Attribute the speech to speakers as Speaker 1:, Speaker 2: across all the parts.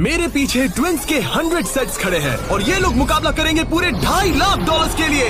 Speaker 1: मेरे पीछे ट्विंस के 100 सेट्स खड़े हैं और ये लोग मुकाबला करेंगे पूरे $2.5 लाख के लिए।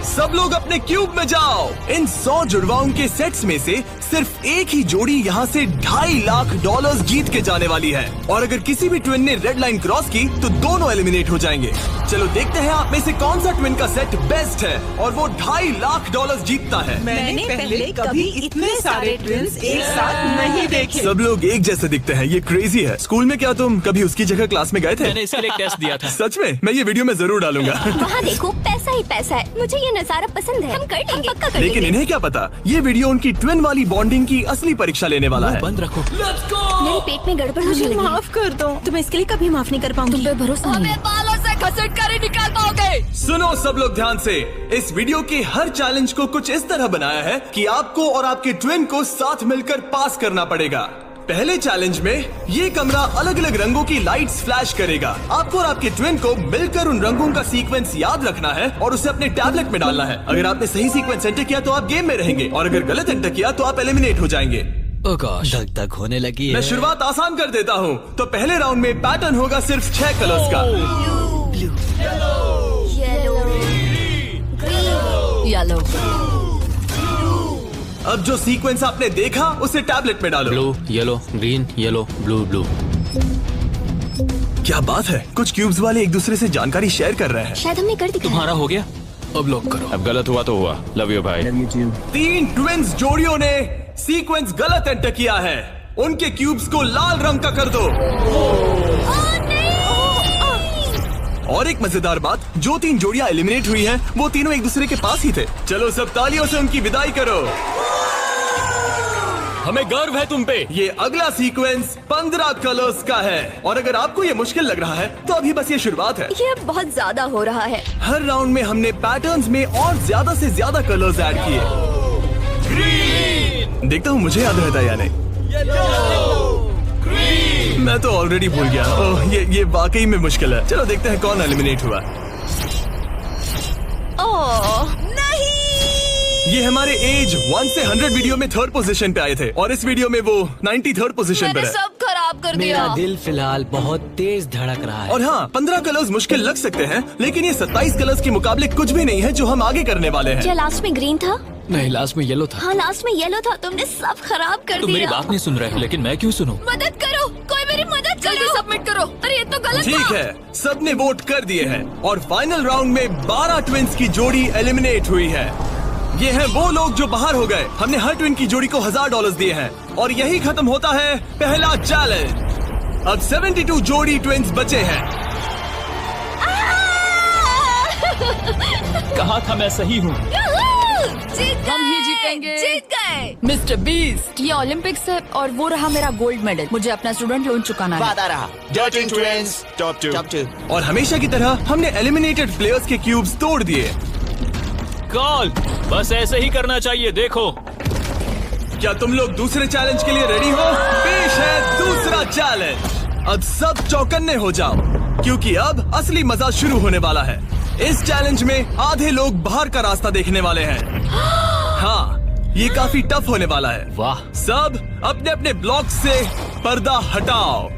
Speaker 1: सब लोग अपने क्यूब में जाओ। इन 100 जुड़वाओं के सेट्स में से सिर्फ एक ही जोड़ी यहाँ से $2.5 लाख जीत के जाने वाली है। और अगर किसी भी ट्विन ने रेड लाइन क्रॉस की तो दोनों एलिमिनेट हो जाएंगे। चलो देखते हैं आप में से कौन सा ट्विन का सेट बेस्ट है और वो $2.5 लाख जीतता है।
Speaker 2: मैंने पहले कभी इतने सारे ट्विन्स एक साथ नहीं देखे।
Speaker 1: सब लोग एक जैसे दिखते हैं, ये क्रेजी है। स्कूल में क्या तुम कभी उसकी जगह क्लास में गए थे?
Speaker 3: मैंने इसके लिए एक टेस्ट दिया था।
Speaker 1: सच में? मैं ये वीडियो में जरूर डालूंगा।
Speaker 4: वहाँ देखो, पैसा ही पैसा है। मुझे ये नजारा पसंद है। हम कर लेंगे, पक्का कर
Speaker 1: लेकिन
Speaker 4: लेंगे।
Speaker 1: इन्हें क्या पता, ये वीडियो उनकी ट्विन वाली बॉन्डिंग की असली परीक्षा लेने वाला है।
Speaker 3: बंद रखो।
Speaker 4: मेरे पेट में गड़बड़ होने लगी।
Speaker 2: माफ कर दो, तुम इसके लिए कभी माफ नहीं कर पाऊंगी।
Speaker 4: तुम पे भरोसा नहीं है।
Speaker 2: बालों से घसीट कर ही निकाल पाओगे।
Speaker 1: सुनो सब लोग ध्यान से, इस वीडियो के हर चैलेंज को कुछ इस तरह बनाया है कि आपको और आपके ट्विन को साथ मिलकर पास करना पड़ेगा। पहले चैलेंज में ये कमरा अलग अलग रंगों की लाइट्स फ्लैश करेगा। आपको और आपके ट्विन को मिलकर उन रंगों का सीक्वेंस याद रखना है और उसे अपने टैबलेट में डालना है। अगर आपने सही सीक्वेंस एंटर किया तो आप गेम में रहेंगे और अगर गलत एंटर किया तो आप एलिमिनेट हो जाएंगे।
Speaker 3: ओह गॉश, धक धक होने लगी है।
Speaker 1: मैं शुरुआत आसान कर देता हूँ। तो पहले राउंड में पैटर्न होगा सिर्फ 6 कलर्स का।
Speaker 4: येलो।
Speaker 1: अब जो सीक्वेंस आपने देखा उसे टैबलेट में डालो।
Speaker 3: Blue, yellow, green, yellow, blue, blue.
Speaker 1: क्या बात है, कुछ क्यूब्स वाले एक दूसरे से जानकारी शेयर कर रहे हैं।
Speaker 4: शायद हमने कर दिखाया।
Speaker 3: तुम्हारा हो गया, अब लॉक करो।
Speaker 5: अब गलत हुआ तो हुआ। लव यू भाई।
Speaker 1: 3 ट्विंस जोड़ियों ने सीक्वेंस गलत एंटर किया है। उनके क्यूब्स को लाल रंग का कर दो। और एक मजेदार बात, जो 3 जोड़ियां एलिमिनेट हुई हैं, वो तीनों एक दूसरे के पास ही थे। चलो सब तालियों से उनकी विदाई करो।
Speaker 3: हमें गर्व है तुम पे।
Speaker 1: ये अगला सीक्वेंस 15 कलर्स का है और अगर आपको ये मुश्किल लग रहा है तो अभी बस ये शुरुआत है।
Speaker 4: ये अब बहुत ज्यादा हो रहा है।
Speaker 1: हर राउंड में हमने पैटर्न्स में और ज्यादा से ज्यादा कलर्स ऐड किए। ग्रीन। देखता हूँ मुझे याद रहता है या नहीं। मैं तो ऑलरेडी भूल गया। ओह, ये वाकई में मुश्किल है। चलो देखते हैं कौन एलिमिनेट हुआ।
Speaker 4: ओह नहीं।
Speaker 1: ये हमारे एज 1 से 100 वीडियो में 3rd पोजीशन पे आए थे और इस वीडियो में वो 93rd पोजीशन पर
Speaker 4: मैंने
Speaker 1: है।
Speaker 4: सब खराब कर दिया।
Speaker 3: मेरा दिल फिलहाल बहुत तेज धड़क रहा है।
Speaker 1: और हाँ, 15 कलर्स मुश्किल लग सकते हैं लेकिन ये 27 कलर्स के मुकाबले कुछ भी नहीं है जो हम आगे करने वाले हैं।
Speaker 4: क्या लास्ट में ग्रीन था?
Speaker 3: नहीं, लास्ट में येलो था।
Speaker 4: हाँ, लास्ट में येलो था। तुमने सब खराब कर
Speaker 3: तुम
Speaker 4: दिया।
Speaker 3: मेरी बात नहीं सुन रहे, लेकिन मैं क्यों सुनूं?
Speaker 4: मदद करो, कोई मेरी मदद करो। जल्दी सबमिट करो। अरे ये तो गलत
Speaker 1: ठीक
Speaker 4: था।
Speaker 1: है, सबने वोट कर दिए हैं और फाइनल राउंड में 12 ट्विंस की जोड़ी एलिमिनेट हुई है। ये हैं वो लोग जो बाहर हो गए। हमने हर ट्विन की जोड़ी को $1000 दिए हैं और यही खत्म होता है पहला चैलेंज। अब 72 जोड़ी ट्विंस बचे हैं।
Speaker 3: कहा था मैं सही हूँ।
Speaker 4: जीत
Speaker 2: हम ही जीतेंगे।
Speaker 4: जीत गए।
Speaker 2: मिस्टर बीस्ट, ये ओलंपिक्स है और वो रहा मेरा गोल्ड मेडल। मुझे अपना स्टूडेंट लोन चुकाना है।
Speaker 6: वादा रहा।
Speaker 5: Dirty Twins, top 2.
Speaker 1: और हमेशा की तरह हमने एलिमिनेटेड प्लेयर्स के क्यूब्स तोड़ दिए।
Speaker 3: कॉल, बस ऐसे ही करना चाहिए। देखो,
Speaker 1: क्या तुम लोग दूसरे चैलेंज के लिए रेडी हो? पेश है दूसरा चैलेंज। अब सब चौकन्ने हो जाओ क्योंकि अब असली मजा शुरू होने वाला है। इस चैलेंज में आधे लोग बाहर का रास्ता देखने वाले हैं। हाँ, ये काफी टफ होने वाला है।
Speaker 3: वाह।
Speaker 1: सब अपने अपने ब्लॉक से पर्दा हटाओ।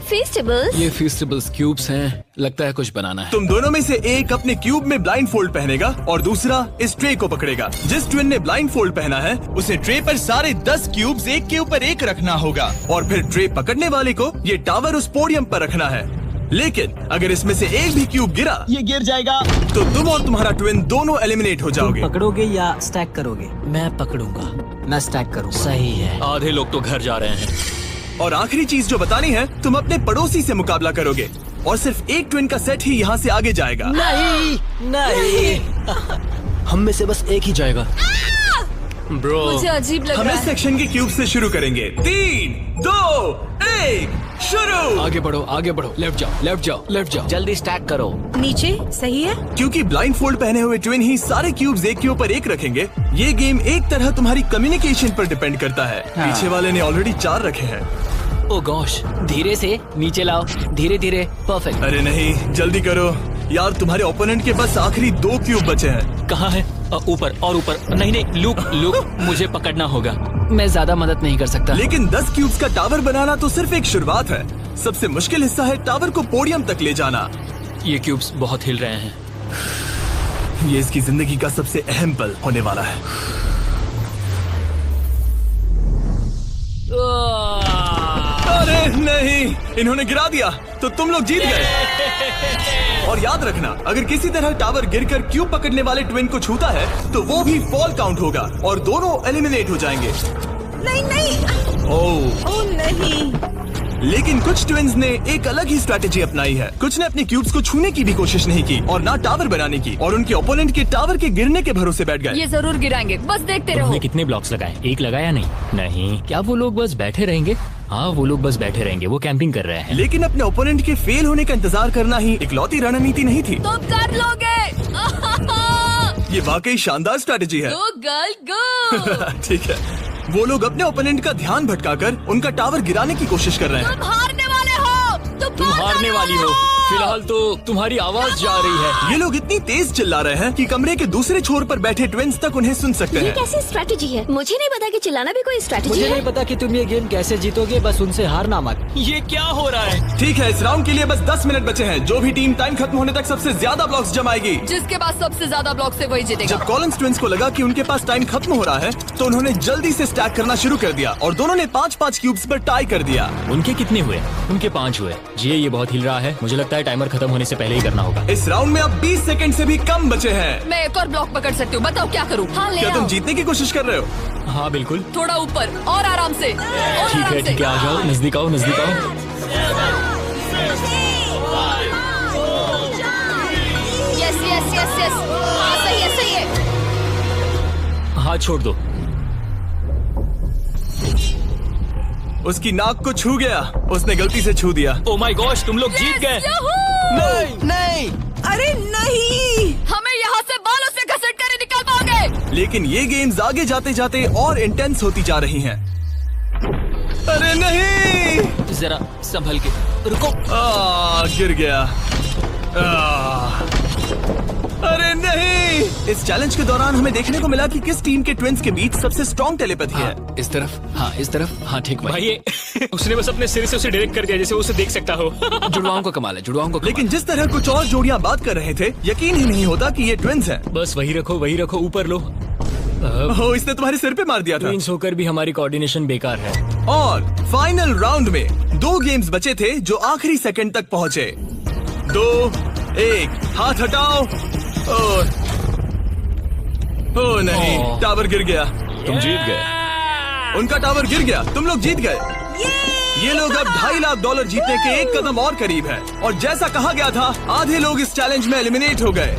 Speaker 4: फेस्टिवल्स।
Speaker 3: ये फेस्टिवल्स क्यूब्स हैं, लगता है कुछ बनाना है।
Speaker 1: तुम दोनों में से एक अपने क्यूब में ब्लाइंड फोल्ड पहनेगा और दूसरा इस ट्रे को पकड़ेगा। जिस ट्विन ने ब्लाइंड फोल्ड पहना है उसे ट्रे पर सारे 10 क्यूब्स एक के ऊपर एक रखना होगा और फिर ट्रे पकड़ने वाले को ये टावर उस पोडियम पर रखना है। लेकिन अगर इसमें से एक भी क्यूब गिरा,
Speaker 6: ये गिर जाएगा
Speaker 1: तो तुम और तुम्हारा ट्विन दोनों एलिमिनेट हो जाओगे।
Speaker 7: पकड़ोगे या स्टैक करोगे?
Speaker 3: मैं पकड़ूंगा।
Speaker 7: मैं स्टैक करूंगा।
Speaker 3: सही है। आधे लोग तो घर जा रहे हैं।
Speaker 1: और आखिरी चीज जो बतानी है, तुम अपने पड़ोसी से मुकाबला करोगे और सिर्फ एक ट्विन का सेट ही यहाँ से आगे जाएगा।
Speaker 7: नहीं नहीं
Speaker 3: हम में से बस एक ही जाएगा। ब्रो,
Speaker 2: मुझे अजीब लग
Speaker 1: हम
Speaker 2: रहा
Speaker 1: इस
Speaker 2: है।
Speaker 1: सेक्शन के क्यूब से शुरू करेंगे। 3, 2, 1, शुरू।
Speaker 3: आगे बढ़ो, आगे बढ़ो। लेफ्ट जाओ, लेफ्ट जाओ, लेफ्ट जाओ।
Speaker 7: जल्दी स्टैक करो।
Speaker 2: नीचे सही है।
Speaker 1: क्योंकि ब्लाइंड फोल्ड पहने हुए ट्विन ही सारे क्यूब्स एक के ऊपर एक रखेंगे, ये गेम एक तरह तुम्हारी कम्युनिकेशन पर डिपेंड करता है। पीछे वाले ने ऑलरेडी 4 रखे हैं।
Speaker 3: ओ गॉश,
Speaker 7: धीरे से नीचे लाओ, धीरे धीरे। परफेक्ट।
Speaker 1: अरे नहीं, जल्दी करो यार, तुम्हारे ओपोनेंट के बस आखिरी 2 क्यूब बचे हैं।
Speaker 3: कहाँ है? ऊपर और ऊपर। नहीं नहीं, लूक लूक, मुझे पकड़ना होगा।
Speaker 7: मैं ज्यादा मदद नहीं कर सकता।
Speaker 1: लेकिन 10 क्यूब्स का टावर बनाना तो सिर्फ एक शुरुआत है। सबसे मुश्किल हिस्सा है टावर को पोडियम तक ले जाना।
Speaker 3: ये क्यूब्स बहुत हिल रहे हैं।
Speaker 1: ये इसकी जिंदगी का सबसे अहम पल होने वाला है। अरे नहीं, इन्होंने गिरा दिया तो तुम लोग जीत गए। और याद रखना, अगर किसी तरह टावर गिरकर क्यूब पकड़ने वाले ट्विन को छूता है तो वो भी फॉल काउंट होगा और दोनों एलिमिनेट हो जाएंगे।
Speaker 6: नहीं नहीं,
Speaker 1: ओह
Speaker 6: नहीं।
Speaker 1: लेकिन कुछ ट्विन्स ने एक अलग ही स्ट्रैटेजी अपनाई है। कुछ ने अपने क्यूब्स को छूने की भी कोशिश नहीं की और ना टावर बनाने की, और उनके ओपोनेंट के टावर के गिरने के भरोसे बैठ गए।
Speaker 2: ये जरूर गिराएंगे, बस देखते रहो।
Speaker 3: तुमने कितने ब्लॉक्स लगाए? एक लगाया नहीं? नहीं। क्या वो लोग बस बैठे रहेंगे? हाँ, वो लोग बस बैठे रहेंगे, वो कैंपिंग कर रहे हैं।
Speaker 1: लेकिन अपने ओपोनेंट के फेल होने का इंतजार करना ही इकलौती रणनीति नहीं थी।
Speaker 2: तुम कर लोगे।
Speaker 1: ये वाकई शानदार स्ट्रैटेजी है।
Speaker 2: गो गर्ल गो।
Speaker 1: ठीक है, वो लोग अपने ओपोनेंट का ध्यान भटकाकर उनका टावर गिराने की कोशिश कर रहे हैं।
Speaker 2: तुम हारने वाले हो।
Speaker 3: तुम हारने वाली हो। फिलहाल तो तुम्हारी आवाज जा रही है।
Speaker 1: ये लोग इतनी तेज चिल्ला रहे हैं कि कमरे के दूसरे छोर पर बैठे ट्विन्स तक उन्हें सुन सकते
Speaker 4: ये
Speaker 1: हैं।
Speaker 4: कैसी स्ट्रैटेजी है? मुझे नहीं पता कि चिल्लाना भी कोई स्ट्रैटेजी
Speaker 7: मुझे
Speaker 4: है।
Speaker 7: नहीं पता कि तुम ये गेम कैसे जीतोगे, बस उनसे हारना मत।
Speaker 3: ये क्या हो रहा है?
Speaker 1: ठीक है, इस राउंड के लिए बस 10 मिनट बचे हैं। जो भी टीम टाइम खत्म होने तक सबसे ज्यादा ब्लॉक्स जमाएगी,
Speaker 2: जिसके पास सबसे ज्यादा ब्लॉक से वही जीतेगा।
Speaker 1: जब कॉलिन्स ट्विन्स को लगा कि उनके पास टाइम खत्म हो रहा है तो उन्होंने जल्दी से स्टैक करना शुरू कर दिया और दोनों ने 5-5 क्यूब्स पर टाई कर दिया।
Speaker 3: उनके कितने हुए? उनके 5 हुए। जी, ये बहुत हिल रहा है। मुझे लगता है टाइमर खत्म होने से पहले ही करना होगा।
Speaker 1: इस राउंड में अब 20 सेकंड से भी कम बचे हैं।
Speaker 2: मैं एक और ब्लॉक पकड़ सकती हूँ, बताओ क्या करूँ? हाँ, ले
Speaker 1: क्या तुम
Speaker 2: आओ।
Speaker 1: जीतने की कोशिश कर रहे हो?
Speaker 3: हाँ बिल्कुल।
Speaker 2: थोड़ा ऊपर और आराम से। और
Speaker 3: ठीक
Speaker 2: आराम
Speaker 3: है
Speaker 2: से।
Speaker 3: ठीक है, आ जाओ, नजदीक आओ, नजदीक आओ।
Speaker 2: यस यस यस यस, हाँ सही है सही है।
Speaker 3: हाथ छोड़ दो।
Speaker 1: उसकी नाक को छू गया, उसने गलती से छू दिया।
Speaker 3: ओ माय गॉश, तुम लोग जीत गए।
Speaker 1: नहीं
Speaker 7: नहीं,
Speaker 6: अरे नहीं।
Speaker 2: हमें यहाँ से बालों से घसीट कर ही निकाल पाओगे।
Speaker 1: लेकिन ये गेम्स आगे जाते जाते और इंटेंस होती जा रही हैं। अरे नहीं,
Speaker 3: जरा संभल के रुको।
Speaker 1: गिर गया। अरे नहीं। इस चैलेंज के दौरान हमें देखने को मिला कि किस टीम के ट्विन्स के बीच सबसे स्ट्रॉन्ग टेलीपैथी है।
Speaker 3: इस तरफ, हाँ इस तरफ, हाँ ठीक भाई। ये उसने बस अपने सिर से उसे डायरेक्ट कर दिया जैसे वो उसे देख सकता हो। जुड़वाओं का कमाल है, जुड़वाओं को।
Speaker 1: लेकिन जिस तरह कुछ और जोड़ियां बात कर रहे थे, यकीन ही नहीं होता कि ये ट्विन्स हैं।
Speaker 3: बस वही रखो, ऊपर लो।
Speaker 1: ओह, इसने तुम्हारे सिर पे मार दिया था।
Speaker 3: ट्विन्स होकर भी हमारी कोऑर्डिनेशन बेकार है।
Speaker 1: और फाइनल राउंड में 2 गेम्स बचे थे जो आखिरी सेकंड तक पहुंचे। 2, 1, हाथ हटाओ। ओह नहीं, टावर गिर गया।
Speaker 5: तुम जीत गए।
Speaker 1: उनका टावर गिर गया, तुम लोग जीत गए। ये लोग अब $2.5 लाख जीतने के एक कदम और करीब है। और जैसा कहा गया था, आधे लोग इस चैलेंज में एलिमिनेट हो गए।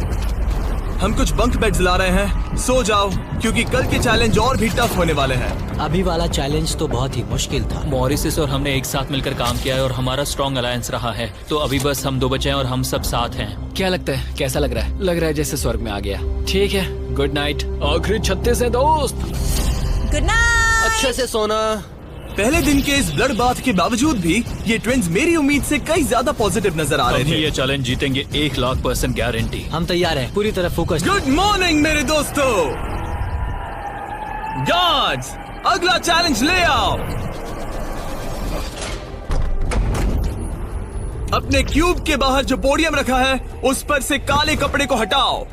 Speaker 1: हम कुछ बंक बेड्स ला रहे हैं, सो जाओ क्योंकि कल के चैलेंज और भी टफ होने वाले हैं।
Speaker 7: अभी वाला चैलेंज तो बहुत ही मुश्किल था।
Speaker 3: मॉरिस और हमने एक साथ मिलकर काम किया है और हमारा स्ट्रॉन्ग अलायंस रहा है। तो अभी बस हम 2 बचे हैं और हम सब साथ हैं। क्या लगता है, कैसा लग रहा है? लग रहा है जैसे स्वर्ग में आ गया। ठीक है, गुड नाइट। आखिरी 36 है दोस्त।
Speaker 6: Good night.
Speaker 7: अच्छे से सोना।
Speaker 1: पहले दिन के इस ब्लड बाथ के बावजूद भी ये ट्विन्स मेरी उम्मीद से कई ज्यादा पॉजिटिव नजर आ रहे
Speaker 3: हम
Speaker 1: थे।
Speaker 3: ये चैलेंज जीतेंगे, 1,00,000% गारंटी।
Speaker 7: हम तैयार हैं, पूरी तरह फोकस।
Speaker 1: गुड मॉर्निंग मेरे दोस्तों। गार्ड्स, अगला चैलेंज ले आओ। अपने क्यूब के बाहर जो पोडियम रखा है उस पर से काले कपड़े को हटाओ।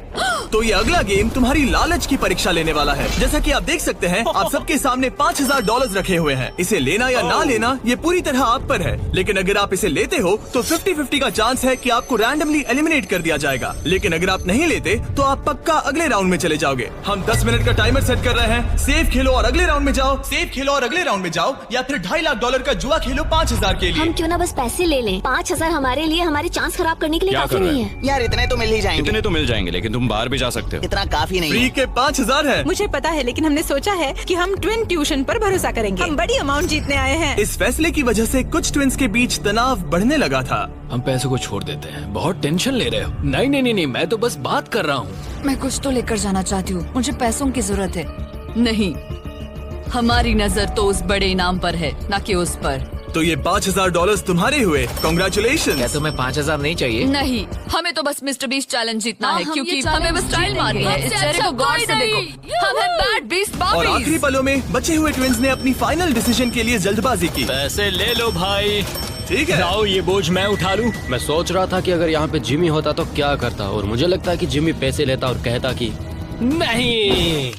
Speaker 1: तो ये अगला गेम तुम्हारी लालच की परीक्षा लेने वाला है। जैसा कि आप देख सकते हैं, आप सबके सामने $5,000 रखे हुए हैं। इसे लेना या ना लेना ये पूरी तरह आप पर है। लेकिन अगर आप इसे लेते हो तो 50-50 का चांस है कि आपको रैंडमली एलिमिनेट कर दिया जाएगा। लेकिन अगर आप नहीं लेते तो आप पक्का अगले राउंड में चले जाओगे। हम 10 मिनट का टाइमर सेट कर रहे हैं। सेफ खेलो और अगले राउंड में जाओ, सेफ खेलो और अगले राउंड में जाओ, या फिर $2.5 लाख का जुआ खेलो 5,000 के लिए।
Speaker 4: हम क्यों ना बस पैसे ले लें? 5,000 हमारे लिए हमारे चांस खराब करने के लिए
Speaker 5: क्या
Speaker 4: काफी
Speaker 5: कर रहे
Speaker 4: नहीं
Speaker 5: हैं?
Speaker 4: है।
Speaker 8: यार इतने तो मिल ही जाएंगे।
Speaker 5: इतने तो मिल जाएंगे, लेकिन तुम बाहर भी जा सकते हो।
Speaker 8: इतना काफी नहीं
Speaker 1: फ्री
Speaker 8: है।
Speaker 1: के 5,000 है।
Speaker 6: मुझे पता है, लेकिन हमने सोचा है कि हम ट्विन ट्यूशन पर भरोसा करेंगे। हम बड़ी अमाउंट जीतने आए हैं।
Speaker 1: इस फैसले की वजह से कुछ ट्विन्स के बीच तनाव बढ़ने लगा था।
Speaker 3: हम पैसों को छोड़ देते हैं, बहुत टेंशन ले रहे हो। नहीं नहीं नहीं, मैं तो बस बात कर रहा हूँ।
Speaker 2: मैं कुछ तो लेकर जाना चाहती हूँ, मुझे पैसों की जरूरत है। नहीं, हमारी नजर तो उस बड़े इनाम पर है, ना कि उस पर।
Speaker 1: तो ये $5,000 तुम्हारे हुए। कॉन्ग्रेचुलेशन।
Speaker 7: क्या तुम्हें 5,000 नहीं चाहिए?
Speaker 2: नहीं, हमें तो बस मिस्टर बीस्ट चैलेंज जीतना है,
Speaker 4: हम
Speaker 2: क्योंकि
Speaker 4: ये
Speaker 2: हमें बस
Speaker 4: challenge
Speaker 2: स्टाइल मारनी है। इस
Speaker 4: जीतेंगे।
Speaker 2: चेहरे को गौर से देखो, हम हैं बैड बीस्ट
Speaker 1: और आखिरी
Speaker 2: बॉबीज।
Speaker 1: पलों में बचे हुए ट्विन्स ने अपनी फाइनल डिसीजन के लिए जल्दबाजी की।
Speaker 3: पैसे ले लो भाई।
Speaker 1: ठीक है।
Speaker 3: लाओ ये बोझ मैं उठा लूं।
Speaker 8: मैं सोच रहा था कि अगर यहाँ पे जिमी होता तो क्या करता, और मुझे लगता है कि जिमी पैसे लेता और कहता कि
Speaker 3: नहीं।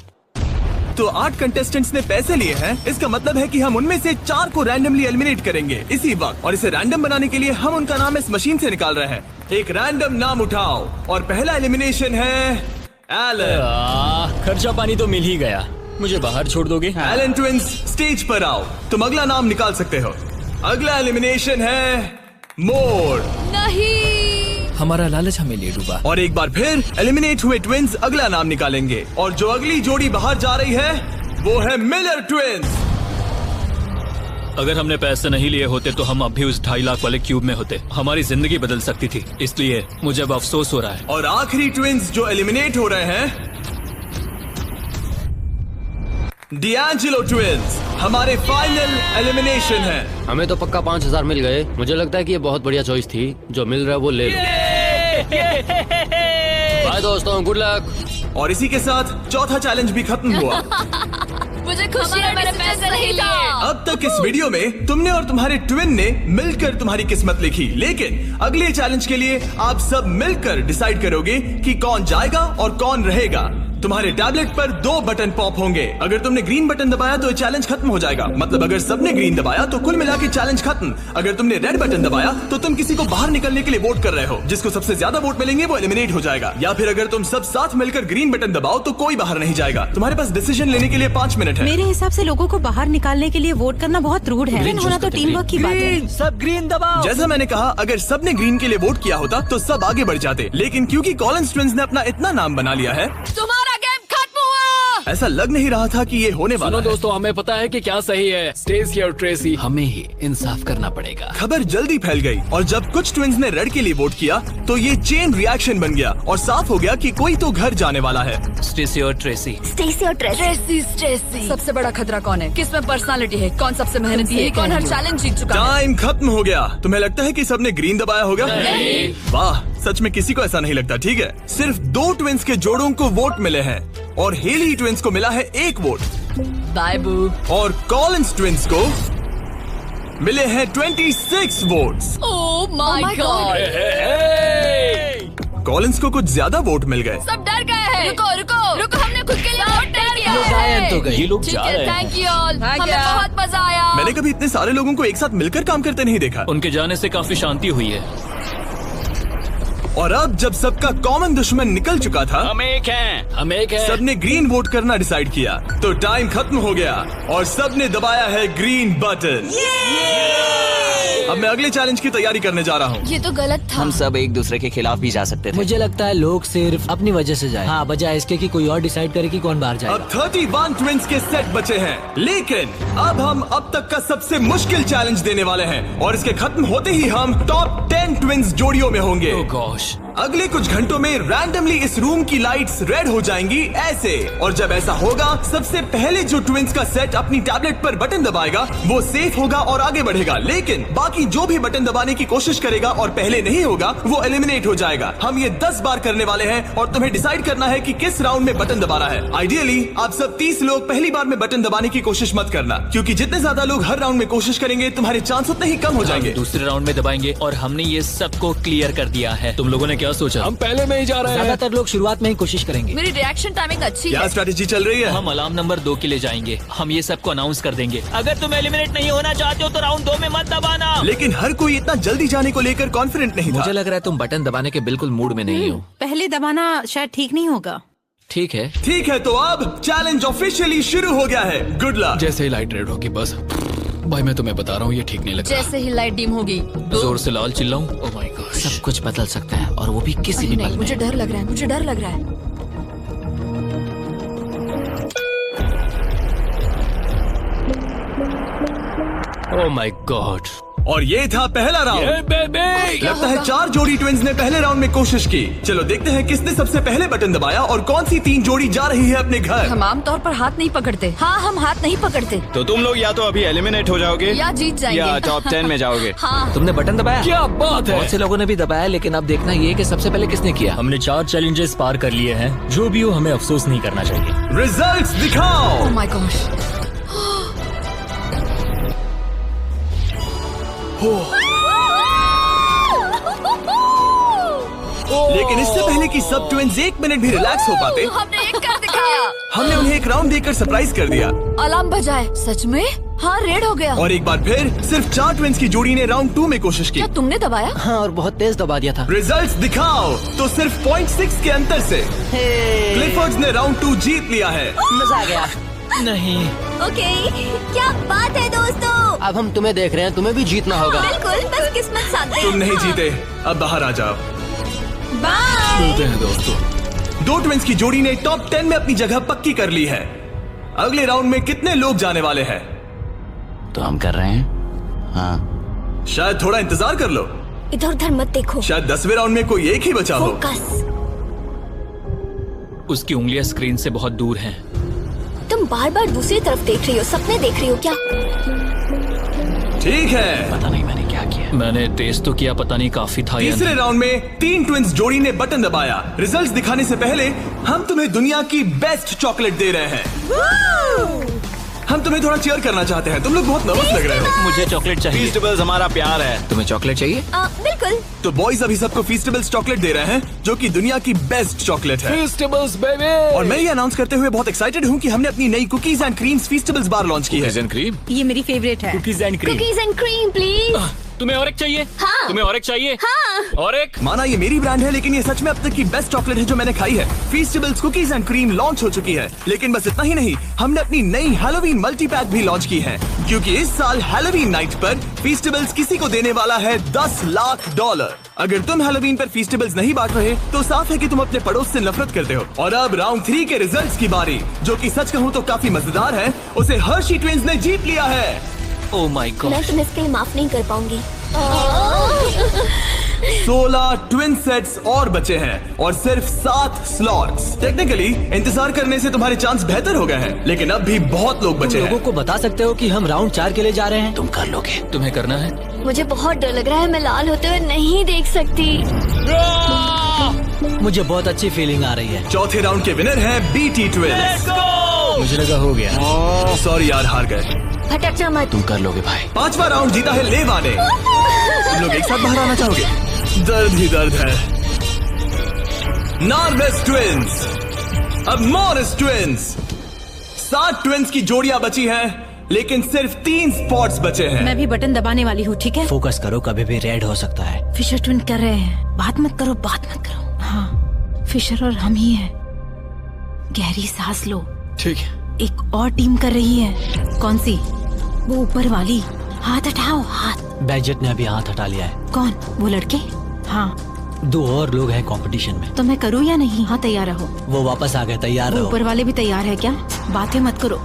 Speaker 1: तो 8 कंटेस्टेंट्स ने पैसे लिए हैं। इसका मतलब है कि हम उनमें से 4 को रैंडमली एलिमिनेट करेंगे इसी वक्त, और इसे रैंडम बनाने के लिए हम उनका नाम इस मशीन से निकाल रहे हैं। एक रैंडम नाम उठाओ, और पहला एलिमिनेशन है एलन।
Speaker 3: खर्चा पानी तो मिल ही गया, मुझे बाहर छोड़ दोगे?
Speaker 1: एलन ट्विंस स्टेज पर आओ, तुम अगला नाम निकाल सकते हो। अगला एलिमिनेशन है मोर।
Speaker 2: नहीं,
Speaker 3: हमारा लालच हमें ले डूबा।
Speaker 1: और एक बार फिर एलिमिनेट हुए ट्विंस अगला नाम निकालेंगे, और जो अगली जोड़ी बाहर जा रही है वो है मिलर ट्विंस।
Speaker 3: अगर हमने पैसे नहीं लिए होते तो हम अब भी उस 2.5 लाख वाले क्यूब में होते। हमारी जिंदगी बदल सकती थी, इसलिए मुझे अब अफसोस हो रहा है।
Speaker 1: और आखिरी ट्विंस जो एलिमिनेट हो रहे हैं डिएंजेलो ट्विंस, हमारे फाइनल एलिमिनेशन है।
Speaker 8: हमें तो पक्का 5,000 मिल गए। मुझे लगता है कि ये बहुत बढ़िया चॉइस थी, जो मिल रहा है वो ले लो। बाय दोस्तों, गुड लक।
Speaker 1: और इसी के साथ चौथा चैलेंज भी खत्म हुआ।
Speaker 2: मुझे खुशी है मैंने पैसे नहीं लिए।
Speaker 1: अब तक इस वीडियो में तुमने और तुम्हारे ट्विन ने मिलकर तुम्हारी किस्मत लिखी, लेकिन अगले चैलेंज के लिए आप सब मिलकर डिसाइड करोगे कि कौन जाएगा और कौन रहेगा। तुम्हारे टैबलेट पर 2 बटन पॉप होंगे। अगर तुमने ग्रीन बटन दबाया तो चैलेंज खत्म हो जाएगा, मतलब अगर सबने ग्रीन दबाया तो कुल मिला के चैलेंज खत्म। अगर तुमने रेड बटन दबाया तो तुम किसी को बाहर निकलने के लिए वोट कर रहे हो, जिसको सबसे ज्यादा वोट मिलेंगे वो एलिमिनेट हो जाएगा। या फिर अगर तुम सब साथ मिलकर ग्रीन बटन दबाओ तो कोई बाहर नहीं जाएगा। तुम्हारे पास डिसीजन लेने के लिए 5 मिनट है।
Speaker 6: मेरे हिसाब से लोगों को बाहर निकालने के लिए वोट करना बहुत रूड है। ग्रीन होना तो टीम वर्क की बात है।
Speaker 7: सब ग्रीन दबाओ।
Speaker 1: जैसा मैंने कहा, अगर सबने ग्रीन के लिए वोट किया होता तो सब आगे बढ़ जाते, लेकिन क्योंकि कॉलिंस ट्विंस ने अपना इतना नाम बना लिया है,
Speaker 2: तुम्हारा गेम खत्म हुआ।
Speaker 1: ऐसा लग नहीं रहा था कि ये होने वाला
Speaker 8: सुनो
Speaker 1: है।
Speaker 8: दोस्तों, हमें पता है कि क्या सही है। स्टेसी और ट्रेसी, हमें ही इंसाफ करना पड़ेगा।
Speaker 1: खबर जल्दी फैल गई, और जब कुछ ट्विंस ने रेड के लिए वोट किया तो ये चेन रिएक्शन बन गया और साफ हो गया कि कोई तो घर जाने वाला है।
Speaker 3: स्टेसी और ट्रेसी।
Speaker 4: स्टेसी और ट्रेसी।
Speaker 2: स्टेसी। सबसे बड़ा खतरा कौन है? किस में पर्सनालिटी है? कौन सबसे मेहनती है? कौन हर चैलेंज जीत चुका है?
Speaker 1: टाइम खत्म हो गया। तुम्हें लगता है कि सबने ग्रीन दबाया होगा?
Speaker 2: नहीं।
Speaker 1: वाह, सच में किसी को ऐसा नहीं लगता। ठीक है, सिर्फ 2 ट्विंस के जोड़ों को वोट मिले हैं, और हेली ट्विंस को मिला है 1 वोट,
Speaker 2: बाय बू।
Speaker 1: और कॉलिंस ट्विंस को मिले हैं 26 votes.
Speaker 2: Oh my God.
Speaker 1: Collins को कुछ ज्यादा वोट मिल गए।
Speaker 2: सब डर गए हैं। रुको रुको रुको, हमने खुद के लिए वोट नहीं किया
Speaker 7: लोग आए तो गए।
Speaker 3: ये लोग
Speaker 2: ठीक
Speaker 3: जा
Speaker 2: है,
Speaker 3: रहे हैं।
Speaker 2: Thank you all. हमें बहुत मजा आया।
Speaker 1: मैंने कभी इतने सारे लोगों को एक साथ मिलकर काम करते नहीं देखा।
Speaker 3: उनके जाने से काफी शांति हुई है।
Speaker 1: और अब जब सबका कॉमन दुश्मन निकल चुका था,
Speaker 5: हम एक हैं।
Speaker 1: सबने ग्रीन वोट करना डिसाइड किया, तो टाइम खत्म हो गया और सबने दबाया है ग्रीन बटन। अब मैं अगले चैलेंज की तैयारी करने जा रहा हूँ।
Speaker 2: ये तो गलत था।
Speaker 9: हम सब एक दूसरे के खिलाफ भी जा सकते थे।
Speaker 7: मुझे लगता है लोग सिर्फ अपनी वजह से जाए। हाँ, बजाय इसके कि कोई और डिसाइड करे कि कौन बाहर जाए।
Speaker 1: अब 31 ट्विंस के सेट बचे हैं, लेकिन अब हम अब तक का सबसे मुश्किल चैलेंज देने वाले हैं, और इसके खत्म होते ही हम टॉप 10 ट्विंस जोड़ियों में होंगे।
Speaker 3: Oh gosh।
Speaker 1: अगले कुछ घंटों में रैंडमली इस रूम की लाइट्स रेड हो जाएंगी ऐसे, और जब ऐसा होगा सबसे पहले जो ट्विंस का सेट अपनी टैबलेट पर बटन दबाएगा वो सेफ होगा और आगे बढ़ेगा, लेकिन बाकी जो भी बटन दबाने की कोशिश करेगा और पहले नहीं होगा वो एलिमिनेट हो जाएगा। हम ये 10 बार करने वाले हैं और तुम्हें डिसाइड करना है कि किस राउंड में बटन दबाना है। आइडियली आप सब 30 लोग पहली बार में बटन दबाने की कोशिश मत करना, क्योंकि जितने ज्यादा लोग हर राउंड में कोशिश करेंगे तुम्हारे चांस उतने ही कम हो जाएंगे।
Speaker 3: दूसरे राउंड में दबाएंगे, और हमने ये सबको क्लियर कर दिया है। तुम लोगों ने क्या सोचा?
Speaker 8: हम पहले में ही जा रहे हैं।
Speaker 7: ज्यादातर लोग शुरुआत में ही कोशिश करेंगे।
Speaker 2: मेरी रिएक्शन टाइमिंग अच्छी
Speaker 1: क्या
Speaker 2: है।
Speaker 1: स्ट्रेटेजी चल रही है?
Speaker 3: हम अलार्म नंबर 2 के लिए जाएंगे। हम ये सबको अनाउंस कर देंगे। अगर तुम एलिमिनेट नहीं होना चाहते हो तो राउंड 2 में मत दबाना।
Speaker 1: लेकिन हर कोई इतना जल्दी जाने को लेकर कॉन्फिडेंट नहीं था।
Speaker 10: मुझे लग रहा है तुम बटन दबाने के बिल्कुल मूड में नहीं हो।
Speaker 6: पहले दबाना शायद ठीक नहीं होगा।
Speaker 10: ठीक है।
Speaker 1: ठीक है, तो अब चैलेंज ऑफिशियली शुरू हो गया है। Good luck.
Speaker 8: जैसे ही लाइट रेड होगी बस, भाई मैं तुम्हें बता रहा हूँ ये ठीक नहीं लग रहा।
Speaker 2: जैसे ही लाइट डिम होगी
Speaker 3: जोर से लाल चिल्लाऊं? Oh my God.
Speaker 10: सब कुछ बदल सकता है, और वो भी किसी भी
Speaker 2: नहीं,
Speaker 10: पल में।
Speaker 2: मुझे डर लग रहा है। मुझे डर लग रहा है।
Speaker 8: Oh my God.
Speaker 1: और ये था पहला राउंड। लगता है 4 जोड़ी ट्विंस ने पहले राउंड में कोशिश की। चलो देखते हैं किसने सबसे पहले बटन दबाया और कौन सी 3 जोड़ी जा रही है अपने घर।
Speaker 2: हम आमतौर पर हाथ नहीं पकड़ते। हाँ, हम हाथ नहीं पकड़ते।
Speaker 5: तो तुम लोग या तो अभी एलिमिनेट हो जाओगे
Speaker 2: या जीत जाएंगे।
Speaker 5: या टॉप 10 में जाओगे।
Speaker 2: हाँ।
Speaker 10: तुमने बटन दबाया?
Speaker 8: क्या बात है।
Speaker 10: बहुत से लोगों ने भी दबाया, लेकिन अब देखना ये कि सबसे पहले किसने किया।
Speaker 3: हमने 4 चैलेंजेस पार कर लिए हैं। जो भी हो, हमें अफसोस नहीं करना चाहिए।
Speaker 1: रिजल्ट्स दिखाओ।
Speaker 2: Oh my gosh.
Speaker 1: सब ट्विंस 1 मिनट भी रिलैक्स हो पाते,
Speaker 2: हमने एक कर दिखाया।
Speaker 1: हमने उन्हें एक राउंड देकर सरप्राइज कर दिया।
Speaker 2: अलार्म बजाए। सच में? हाँ, रेड हो गया।
Speaker 1: और एक बार फिर सिर्फ 4 ट्विंस की जोड़ी ने राउंड 2 में कोशिश की।
Speaker 2: क्या तुमने दबाया?
Speaker 7: हाँ, और बहुत तेज दबा दिया था।
Speaker 1: रिजल्ट्स दिखाओ। तो सिर्फ 0.6 के अंतर से क्लिफर्ड्स ने राउंड 2 जीत लिया है।
Speaker 7: मजा आ गया।
Speaker 3: नहीं।
Speaker 4: ओके, क्या बात है दोस्तों।
Speaker 7: अब हम तुम्हें देख रहे हैं, तुम्हें भी जीतना होगा।
Speaker 4: बिल्कुल, बस किस्मत साथ दे।
Speaker 1: तुम नहीं जीते, अब बाहर आ जाओ।
Speaker 4: बाय।
Speaker 3: मिलते हैं दोस्तों।
Speaker 1: 2 ट्विंस की जोड़ी ने टॉप 10 में अपनी जगह पक्की कर ली है। अगले राउंड में कितने लोग जाने वाले हैं?
Speaker 9: तो हम कर रहे हैं। हाँ,
Speaker 1: शायद थोड़ा इंतजार कर लो।
Speaker 4: इधर उधर मत देखो।
Speaker 1: शायद 10वें राउंड में कोई एक ही बचा हो।
Speaker 4: फोकस।
Speaker 3: उसकी उंगलियां स्क्रीन से बहुत दूर हैं।
Speaker 4: तुम बार बार दूसरी तरफ देख रही हो, सपने देख रही हो क्या?
Speaker 1: ठीक है,
Speaker 9: पता नहीं मैंने क्या किया।
Speaker 3: मैंने टेस्ट तो किया, पता नहीं काफी था या
Speaker 1: तीसरे
Speaker 3: नहीं।
Speaker 1: राउंड में 3 ट्विंस जोड़ी ने बटन दबाया। रिजल्ट्स दिखाने से पहले हम तुम्हें दुनिया की बेस्ट चॉकलेट दे रहे हैं। हम तुम्हें थोड़ा चीयर करना चाहते हैं। तुम लोग बहुत नर्वस लग रहे हो।
Speaker 3: मुझे चॉकलेट चाहिए।
Speaker 5: फीस्टेबल्स हमारा प्यार है।
Speaker 10: तुम्हें चॉकलेट चाहिए?
Speaker 4: बिल्कुल।
Speaker 1: तो बॉयज अभी सबको फीस्टेबल्स चॉकलेट दे रहे हैं, जो कि दुनिया की बेस्ट चॉकलेट है।
Speaker 3: Festivals baby.
Speaker 1: और मैं ये अनाउंस करते हुए बहुत एक्साइटेड हूँ कि हमने अपनी नई cookies and creams feastables bar launch की है।
Speaker 10: Cookies and cream?
Speaker 6: ये मेरी फेवरेट है।
Speaker 3: Cookies and cream.
Speaker 4: Cookies and cream please.
Speaker 3: तुम्हें और एक चाहिए?
Speaker 4: हाँ।
Speaker 3: तुम्हें और एक चाहिए?
Speaker 4: हाँ।
Speaker 3: और एक?
Speaker 1: माना ये मेरी ब्रांड है, लेकिन ये सच में अब तक की बेस्ट चॉकलेट है जो मैंने खाई है। फीस्टेबल्स कुकीज एंड क्रीम लॉन्च हो चुकी है, लेकिन बस इतना ही नहीं, हमने अपनी नई हैलोवीन मल्टी पैक भी लॉन्च की है, क्योंकि इस साल हैलोवीन नाइट पर फीस्टेबल्स किसी को देने वाला है $10 लाख। अगर तुम हैलोवीन पर फीस्टेबल्स नहीं बांट रहे तो साफ है कि तुम अपने पड़ोस से नफरत करते हो। और अब राउंड 3 के रिजल्ट्स की बारी, जो कि सच कहूँ तो काफी मजेदार है। उसे हर्शी ट्विंस ने जीत लिया है।
Speaker 3: Oh my God.
Speaker 4: मैं तुम्हें इसके लिए माफ नहीं कर पाऊंगी।
Speaker 1: 16 ट्विन सेट्स और बचे हैं और सिर्फ 7 स्लॉट्स। टेक्निकली इंतजार करने से तुम्हारे चांस बेहतर हो गए हैं, लेकिन अब भी बहुत लोग बचे हैं।
Speaker 7: लोगों को बता सकते हो कि हम राउंड 4 के लिए जा रहे हैं?
Speaker 9: तुम कर लोगे।
Speaker 3: तुम्हें करना है?
Speaker 4: मुझे बहुत डर लग रहा है, मैं लाल होते हुए नहीं देख सकती।
Speaker 7: मुझे बहुत अच्छी फीलिंग आ रही है।
Speaker 1: चौथे राउंड के विनर हैं बीटी ट्विंस।
Speaker 3: मुझे लगा हो गया।
Speaker 1: सॉरी यार, हार गए।
Speaker 4: भटक जा मत।
Speaker 9: तुम कर लोगे भाई।
Speaker 1: 5वां राउंड जीता है लेवा ने। तुम लोग एक साथ बाहर आना चाहोगे? दर्द ही दर्द है। नार्वेस ट्विंस, अब मॉरिस ट्विंस। 7 ट्विंस की जोड़ियां बची हैं, लेकिन सिर्फ 3 स्पॉट्स बचे हैं।
Speaker 6: मैं भी बटन दबाने वाली हूँ, ठीक है?
Speaker 7: फोकस करो, कभी भी रेड हो सकता है।
Speaker 6: फिशर ट्विन कर रहे हैं। बात मत करो, बात मत करो। हाँ, फिशर और हम ही हैं। गहरी सांस लो।
Speaker 3: ठीक है।
Speaker 6: एक और टीम कर रही है। कौन सी? वो ऊपर वाली। हाथ हटाओ, हाथ।
Speaker 7: बैजेट ने अभी हाथ हटा लिया है।
Speaker 6: कौन? वो लड़के? हाँ।
Speaker 7: 2 और लोग हैं कंपटीशन में।
Speaker 6: तो मैं करूँ या नहीं? हाँ, तैयार रहो।
Speaker 7: वो वापस आ गए, तैयार
Speaker 6: वो
Speaker 7: रहो।
Speaker 6: ऊपर वाले भी तैयार है क्या? बातें मत करो।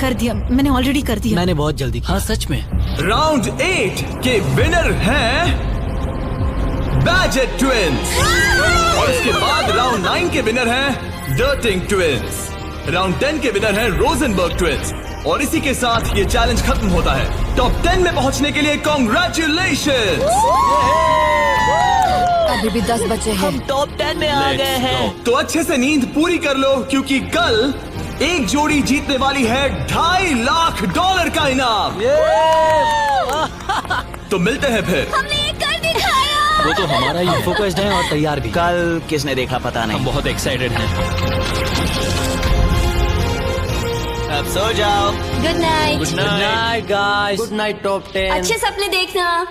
Speaker 6: कर दिया, मैंने ऑलरेडी कर दिया।
Speaker 7: मैंने बहुत जल्दी किया।
Speaker 3: हाँ सच में।
Speaker 1: राउंड 8 के विनर हैं बैजेट ट्विंस। और इसके बाद राउंड 9 के विनर हैं डर्टिंग ट्विंस। राउंड 10 के विनर हैं रोजनबर्ग ट्विंस। और इसी के साथ ये चैलेंज खत्म होता है। टॉप 10 में पहुंचने के लिए कांग्रेचुलेशंस।
Speaker 2: अभी भी 10 बचे हैं।
Speaker 7: हम टॉप 10 में आ गए हैं।
Speaker 1: तो अच्छे से नींद पूरी कर लो, क्योंकि कल एक जोड़ी जीतने वाली है $2.5 लाख का इनाम। तो मिलते हैं फिर।
Speaker 4: हमने ये कर दिखाया।
Speaker 3: वो तो हमारा ही है।
Speaker 7: फोकस्ड हैं और तैयार भी।
Speaker 9: कल किसने देखा पता
Speaker 3: हम
Speaker 9: नहीं।
Speaker 3: बहुत एक्साइटेड हैं।
Speaker 9: अब सो जाओ।
Speaker 4: Good night.
Speaker 3: Good night
Speaker 7: guys.
Speaker 5: Good night top 10।
Speaker 4: अच्छे सपने देखना।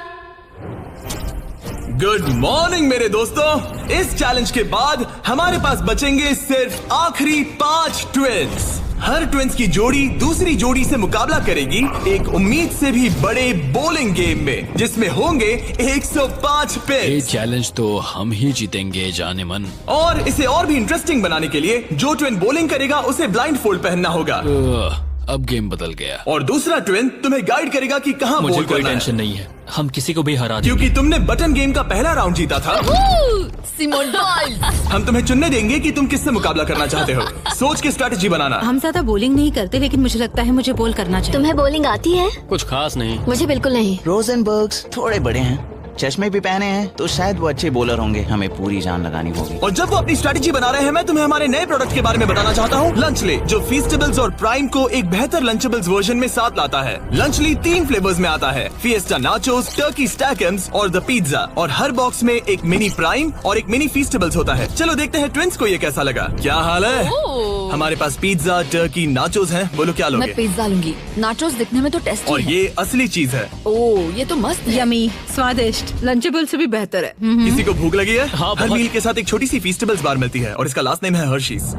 Speaker 1: गुड मॉर्निंग मेरे दोस्तों। इस चैलेंज के बाद हमारे पास बचेंगे सिर्फ आखिरी 5 ट्विंस। हर ट्विंस की जोड़ी दूसरी जोड़ी से मुकाबला करेगी एक उम्मीद से भी बड़े बोलिंग गेम में, जिसमें होंगे 105
Speaker 3: ये
Speaker 1: पिन्स।
Speaker 3: चैलेंज तो हम ही जीतेंगे जाने मन।
Speaker 1: और इसे और भी इंटरेस्टिंग बनाने के लिए जो ट्विन बॉलिंग करेगा उसे ब्लाइंड फोल्ड पहनना होगा।
Speaker 3: अब गेम बदल गया।
Speaker 1: और दूसरा ट्विन तुम्हें गाइड करेगा कि कहां
Speaker 3: मुझे
Speaker 1: बॉल
Speaker 3: कोई
Speaker 1: करना है।
Speaker 3: टेंशन नहीं है, हम किसी को भी हरा देंगे।
Speaker 1: क्योंकि तुमने बटन गेम का पहला राउंड जीता था।
Speaker 2: Simone Biles.
Speaker 1: हम तुम्हें चुनने देंगे कि तुम किससे मुकाबला करना चाहते हो। सोच के स्ट्रेटेजी बनाना।
Speaker 6: हम ज्यादा बॉलिंग नहीं करते, लेकिन मुझे लगता है मुझे बॉल करना चाहिए।
Speaker 4: तुम्हें बॉलिंग आती है?
Speaker 5: कुछ खास नहीं।
Speaker 4: मुझे बिल्कुल नहीं।
Speaker 9: रोजनबर्ग्स थोड़े बड़े हैं। चश्मे भी पहने हैं तो शायद वो अच्छे बॉलर होंगे। हमें पूरी जान लगानी होगी।
Speaker 1: और जब वो अपनी स्ट्रेटेजी बना रहे हैं, मैं तुम्हें हमारे नए प्रोडक्ट के बारे में बताना चाहता हूँ, लंचली, जो फीस्टेबल्स और प्राइम को एक बेहतर लंचेबल्स वर्जन में साथ लाता है। लंचली 3 फ्लेवर्स में आता है, फिएस्टा नाचोस, टर्की स्टैकम्स और द पिज्जा। और हर बॉक्स में एक मिनी प्राइम और एक मिनी फीस्टेबल्स होता है। चलो देखते हैं ट्विंस को ये कैसा लगा। क्या हाल है? हमारे पास पिज्जा, टर्की, नाचोस हैं। बोलो क्या लोगे?
Speaker 2: मैं पिज्जा लूंगी। नाचोस दिखने में तो टेस्टी
Speaker 1: और
Speaker 2: है।
Speaker 1: ये असली चीज है।
Speaker 2: ओह, ये तो मस्त है।
Speaker 6: यमी, स्वादिष्ट, लंचेबल से भी बेहतर है।
Speaker 1: किसी को भूख लगी है?
Speaker 3: हाँ,
Speaker 1: हर
Speaker 3: बहुत।
Speaker 1: मील के साथ एक छोटी सी फीस्टेबल्स बार मिलती है और इसका लास्ट नेम है हर्शीज।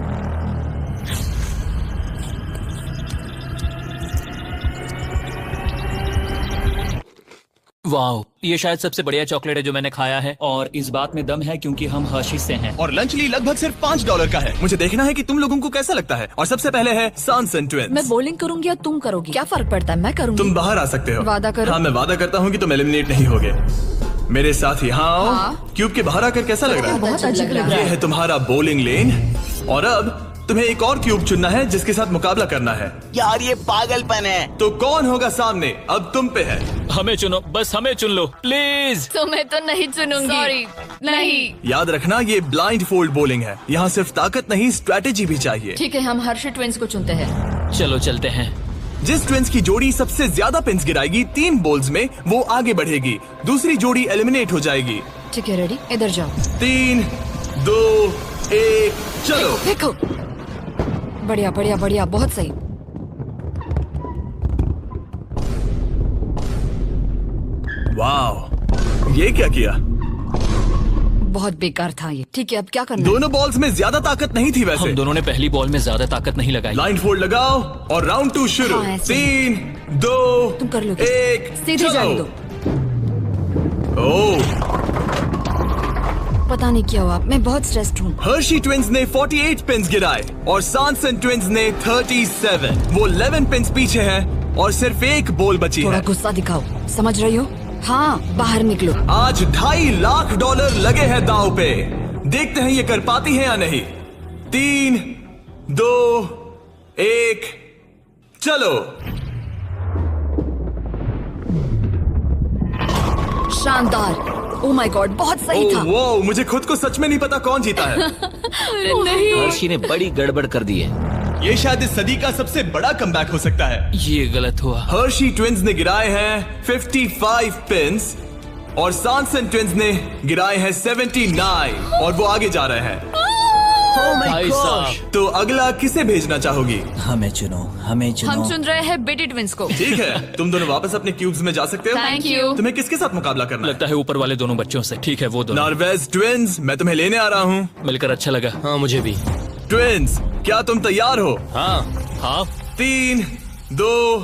Speaker 3: वाओ, ये शायद सबसे बढ़िया चॉकलेट है जो मैंने खाया है, और इस बात में दम है क्योंकि हम हर्शीज से हैं।
Speaker 1: और लंचली लगभग सिर्फ $5 का है। मुझे देखना है कि तुम लोगों को कैसा लगता है। और सबसे पहले है सांसन ट्विंस।
Speaker 2: मैं बॉलिंग करूंगी या तुम करोगी? क्या फर्क पड़ता है? मैं करूंगी।
Speaker 1: तुम बाहर आ सकते हो।
Speaker 2: वादा करो।
Speaker 1: हाँ, मैं वादा करता हूँ कि तुम एलिमिनेट नहीं होगे। मेरे साथ यहाँ आओ।
Speaker 2: हाँ।
Speaker 1: क्यूब के बाहर आकर कैसा लग रहा है?
Speaker 2: बहुत अजीब लग रहा
Speaker 1: ये
Speaker 2: है।
Speaker 1: है तुम्हारा बॉलिंग लेन। और अब तुम्हें एक और क्यूब चुनना है जिसके साथ मुकाबला करना है।
Speaker 9: यार ये पागलपन है।
Speaker 1: तो कौन होगा सामने? अब तुम पे है।
Speaker 3: हमें चुनो, बस हमें चुन लो प्लीज।
Speaker 2: तो मैं तो नहीं चुनूंगी। सॉरी, नहीं।
Speaker 1: याद रखना, ये ब्लाइंड फोल्ड बॉलिंग है। यहाँ सिर्फ ताकत नहीं, स्ट्रेटेजी भी चाहिए।
Speaker 2: ठीक है, हम हर्षी ट्विंस को चुनते हैं।
Speaker 3: चलो चलते हैं।
Speaker 1: जिस ट्विंस की जोड़ी सबसे ज्यादा पिन्स गिराएगी 3 बॉल्स में, वो आगे बढ़ेगी। दूसरी जोड़ी एलिमिनेट हो जाएगी।
Speaker 2: ठीक है, रेडी? इधर जाओ।
Speaker 1: 3, 2, 1, चलो।
Speaker 2: देखो, बढ़िया बढ़िया बढ़िया, बहुत सही।
Speaker 1: वाह, ये क्या किया?
Speaker 2: बहुत बेकार था ये। ठीक है, अब क्या करना है?
Speaker 1: दोनों बॉल्स में ज्यादा ताकत नहीं थी वैसे।
Speaker 3: हम दोनों ने पहली बॉल में ज्यादा ताकत नहीं लगाई।
Speaker 1: लाइन फोल्ड लगाओ और राउंड 2 शुरू।
Speaker 2: हाँ, ऐसे।
Speaker 1: 3, 2,
Speaker 2: तुम कर लोगे।
Speaker 1: 1,
Speaker 2: सीधे जाने दो।
Speaker 1: ओह,
Speaker 2: पता नहीं क्या हुआ, मैं बहुत स्ट्रेस्ड हूँ।
Speaker 1: हर्शी ट्विंस ने 48 पिन्स गिराए और सांसन ट्विंस ने 37। वो 11 पिन्स पीछे हैं और सिर्फ एक बॉल बची
Speaker 2: थोड़ा
Speaker 1: है।
Speaker 2: गुस्सा दिखाओ, समझ रही हो? हाँ, बाहर निकलो।
Speaker 1: आज $2.5 लाख लगे हैं दांव पे। देखते हैं ये कर पाती है या नहीं। 3, 2, 1, चलो।
Speaker 2: शानदार। ओ माय गॉड, बहुत सही था।
Speaker 1: वो मुझे खुद को सच में नहीं पता कौन जीता है।
Speaker 2: नहीं।
Speaker 10: हर्षी ने बड़ी गड़बड़ कर दी है।
Speaker 1: ये शायद इस सदी का सबसे बड़ा कमबैक हो सकता है।
Speaker 3: ये गलत हुआ।
Speaker 1: हर्शी ट्विंस ने गिराए हैं 55 पिन्स और सांसन ट्विंस ने गिराए हैं 79 और वो आगे जा रहे हैं।
Speaker 3: भाई साहब,
Speaker 1: तो अगला किसे भेजना चाहोगी?
Speaker 7: हमें चुनो, हमें चुनो।
Speaker 2: हम चुन रहे हैं बेटी ट्विंस को।
Speaker 1: ठीक है, तुम दोनों वापस अपने क्यूब्स में जा सकते हो।
Speaker 2: Thank you.
Speaker 1: तुम्हें किसके साथ मुकाबला करना है?
Speaker 3: लगता है ऊपर वाले दोनों बच्चों से। ठीक है, वो दोनों।
Speaker 1: नॉर्वेज ट्विंस, मैं तुम्हें लेने आ रहा हूँ।
Speaker 3: मिलकर अच्छा लगा।
Speaker 8: हाँ मुझे भी।
Speaker 1: ट्विंस, क्या तुम तैयार हो?
Speaker 8: हाँ
Speaker 3: हाँ,
Speaker 1: 3, 2,